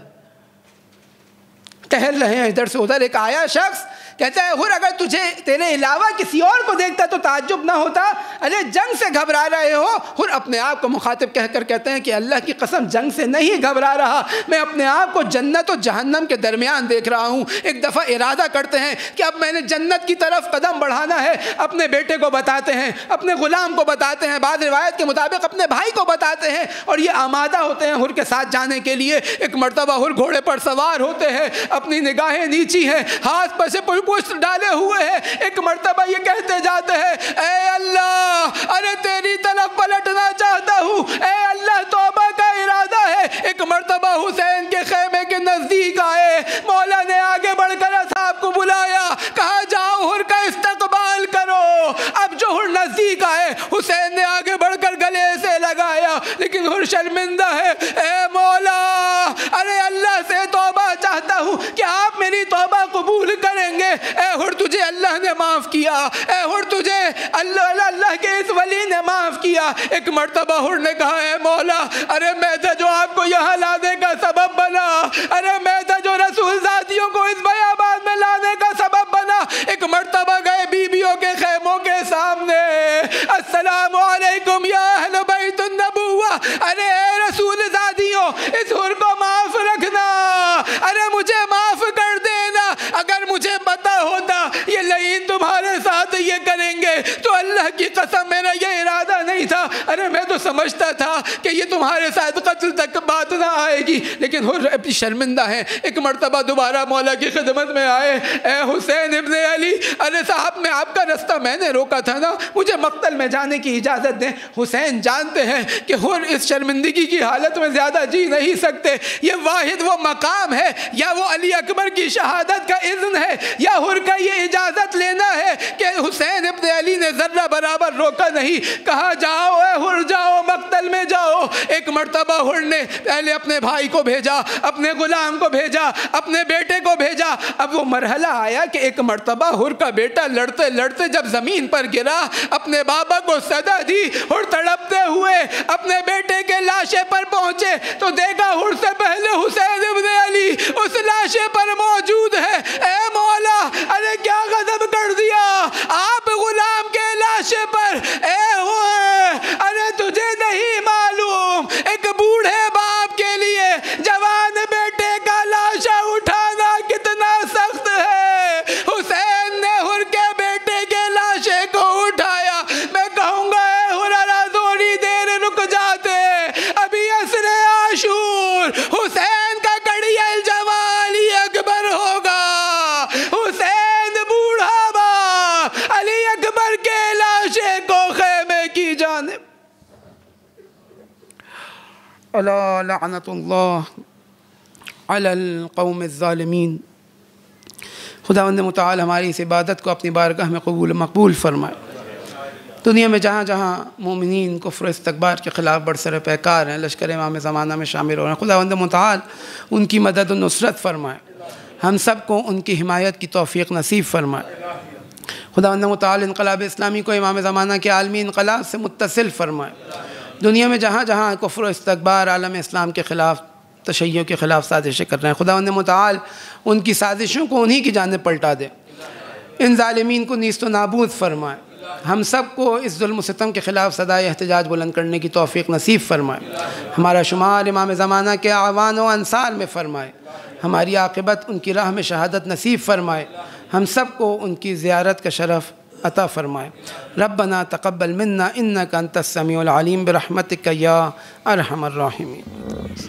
ٹہل رہے ہیں ادھر سے ادھر. ایک آیا شخص کہتا ہے حر اگر تجھے تیرے علاوہ کسی اور کو دیکھتا تو تعجب نہ ہوتا, ارے جنگ سے گھبرا رہے ہو. حر اپنے آپ کو مخاطب کہہ کر کہتے ہیں کہ اللہ کی قسم جنگ سے نہیں گھبرا رہا, میں اپنے آپ کو جنت و جہنم کے درمیان دیکھ رہا ہوں. ایک دفعہ ارادہ کرتے ہیں کہ اب میں نے جنت کی طرف قدم بڑھانا ہے. اپنے بیٹے کو بتاتے ہیں, اپنے غلام کو بتاتے ہیں, بعض روایت کے مطابق اپنے بھائی کو بتاتے ہیں, اور یہ آمادہ ہوتے ہیں حر کے ساتھ جانے کے لیے. ایک مرتبہ حر گھوڑے پر سوار ہوتے ہیں, اپنی نگاہیں نیچی ہیں, ہاتھ پر سے پشت ڈالے ہوئے ہیں. ایک مرتبہ یہ کہتے جاتے ہیں اے اللہ ارے تیری طرف پلٹنا چاہتا ہوں, اے اللہ توبہ کا ارادہ ہے. ایک مرتبہ حسین کے خیمے کے نزدیک آئے, مولا نے آگے بڑھ کر اصحاب کو بلایا, کہا جاؤ حر کا استقبال کرو. اب جو حر نزدیک آئے حسین نے آگے بڑھ کر گلے سے لگایا, لیکن حر شرمندہ ہے. اے مولا ارے اللہ سے توبہ چاہتا ہوں کہ آپ میری توبہ قبول کریں گے. اے حر تجھے اللہ نے معاف کیا, اے حر تجھے اللہ کے اس ولی نے معاف کیا. ایک مرتبہ حر نے کہا اے مولا ارے میں تھا جو آپ کو یہاں لانے کا سبب بنا, ارے میں تھا جو رسول ذاتیوں کو اس بیابان میں لانے کا سبب بنا. ایک مرتبہ گئے بیویوں کے خیموں کے سامنے, السلام علیکم یا اہل بیت النبوہ, ارے اے رسول ذاتیوں اس حر کو معاف رکھنا, ارے مجھے معاف کر دینا. اگر مجھے پتا ہوتا یہ لعین تمہارے ساتھ یہ کریں گے تو اللہ کی قسم میرا یہ ارادہ نہیں تھا. ارے میں تو سمجھتا تھا کہ یہ تمہارے ساتھ قتل تک بات نہ آئے گی. لیکن حر شرمندہ ہے. ایک مرتبہ دوبارہ مولا کی خدمت میں آئے, اے حسین ابن علی ارے صاحب میں آپ کا رستہ میں نے روکا تھا نا, مجھے مقتل میں جانے کی اجازت دیں. حسین جانتے ہیں کہ حر اس شرمندگی کی حالت میں زیادہ جی نہیں سکتے. یہ واحد وہ مقام ہے, یا وہ علی اکبر کی شہادت کا اذن ہے, یا حر کا یہ اجازت لینا ہے کہ حسین ابن علی نے ذرہ برابر روکا نہیں. کہا جاؤ اے حر جاؤ, مقتل میں جاؤ. ایک مرتبہ حر نے پہلے اپنے بھائی کو بھیجا, اپنے غلام کو بھیجا, اپنے بیٹے کو بھیجا. اب وہ مرحلہ آیا کہ ایک مرتبہ حر کا بیٹا لڑتے لڑتے جب زمین پر گرا, اپنے بابا کو صدا دی. حر تڑپتے ہوئے اپنے بیٹے کے لاشے پر پہنچے تو دیکھا حر سے پہلے حسین ابن علی اس لاشے پر موجود ہے. اے مولا ارے کیا غضب کر دیا آپ غلام کے لاشے پر. اے حر ارے تجھے نہیں معلوم ایک بوڑھے باپ کے لیے جوان بیٹے کا لاشا اٹھانا کتنا سخت ہے. حسین نے حر کے بیٹے کے لاشے کو اٹھایا. میں کہوں گا اے حر ذرا تھوڑی دیر رک جاتے, ابھی عصر عاشور حسین کا کڑی الجوان علی اکبر ہوگا. حسین بوڑھا باپ علی اکبر کے لاشے کو خیمے کی جانب. الا لعنت اللہ علی القوم الظالمین. خداوند متعال ہماری اس عبادت کو اپنی بارگاہ میں قبول مقبول فرمائے. دنیا میں جہاں جہاں مومنین کفر و استکبار کے خلاف برسر پیکار ہیں, لشکر امام زمانہ میں شامل ہو رہے ہیں, خداوند متعال ان کی مدد و نصرت فرمائے. ہم سب کو ان کی حمایت کی توفیق نصیب فرمائے. خداوند متعال انقلاب اسلامی کو امام زمانہ کے عالمی انقلاب سے متصل فرمائے. دنیا میں جہاں جہاں کفر و استکبار عالم اسلام کے خلاف تشیع کے خلاف سازشیں کر رہے ہیں, خداوند متعال ان کی سازشوں کو انہی کی جانب پلٹا دے, ان ظالمین کو نیست و نابود فرمائے. ہم سب کو اس ظلم و ستم کے خلاف صدائے احتجاج بلند کرنے کی توفیق نصیب فرمائے. ہمارا شمار امام زمانہ کے اعوان و انصار میں فرمائے. ہماری عاقبت ان کی راہ میں شہادت نصیب فرمائے. ہم سب کو ان کی زیارت کا شرف عطا فرمائے. ربنا تقبل منا انک انت السمیع العلیم برحمتک یا ارحم الراحمین.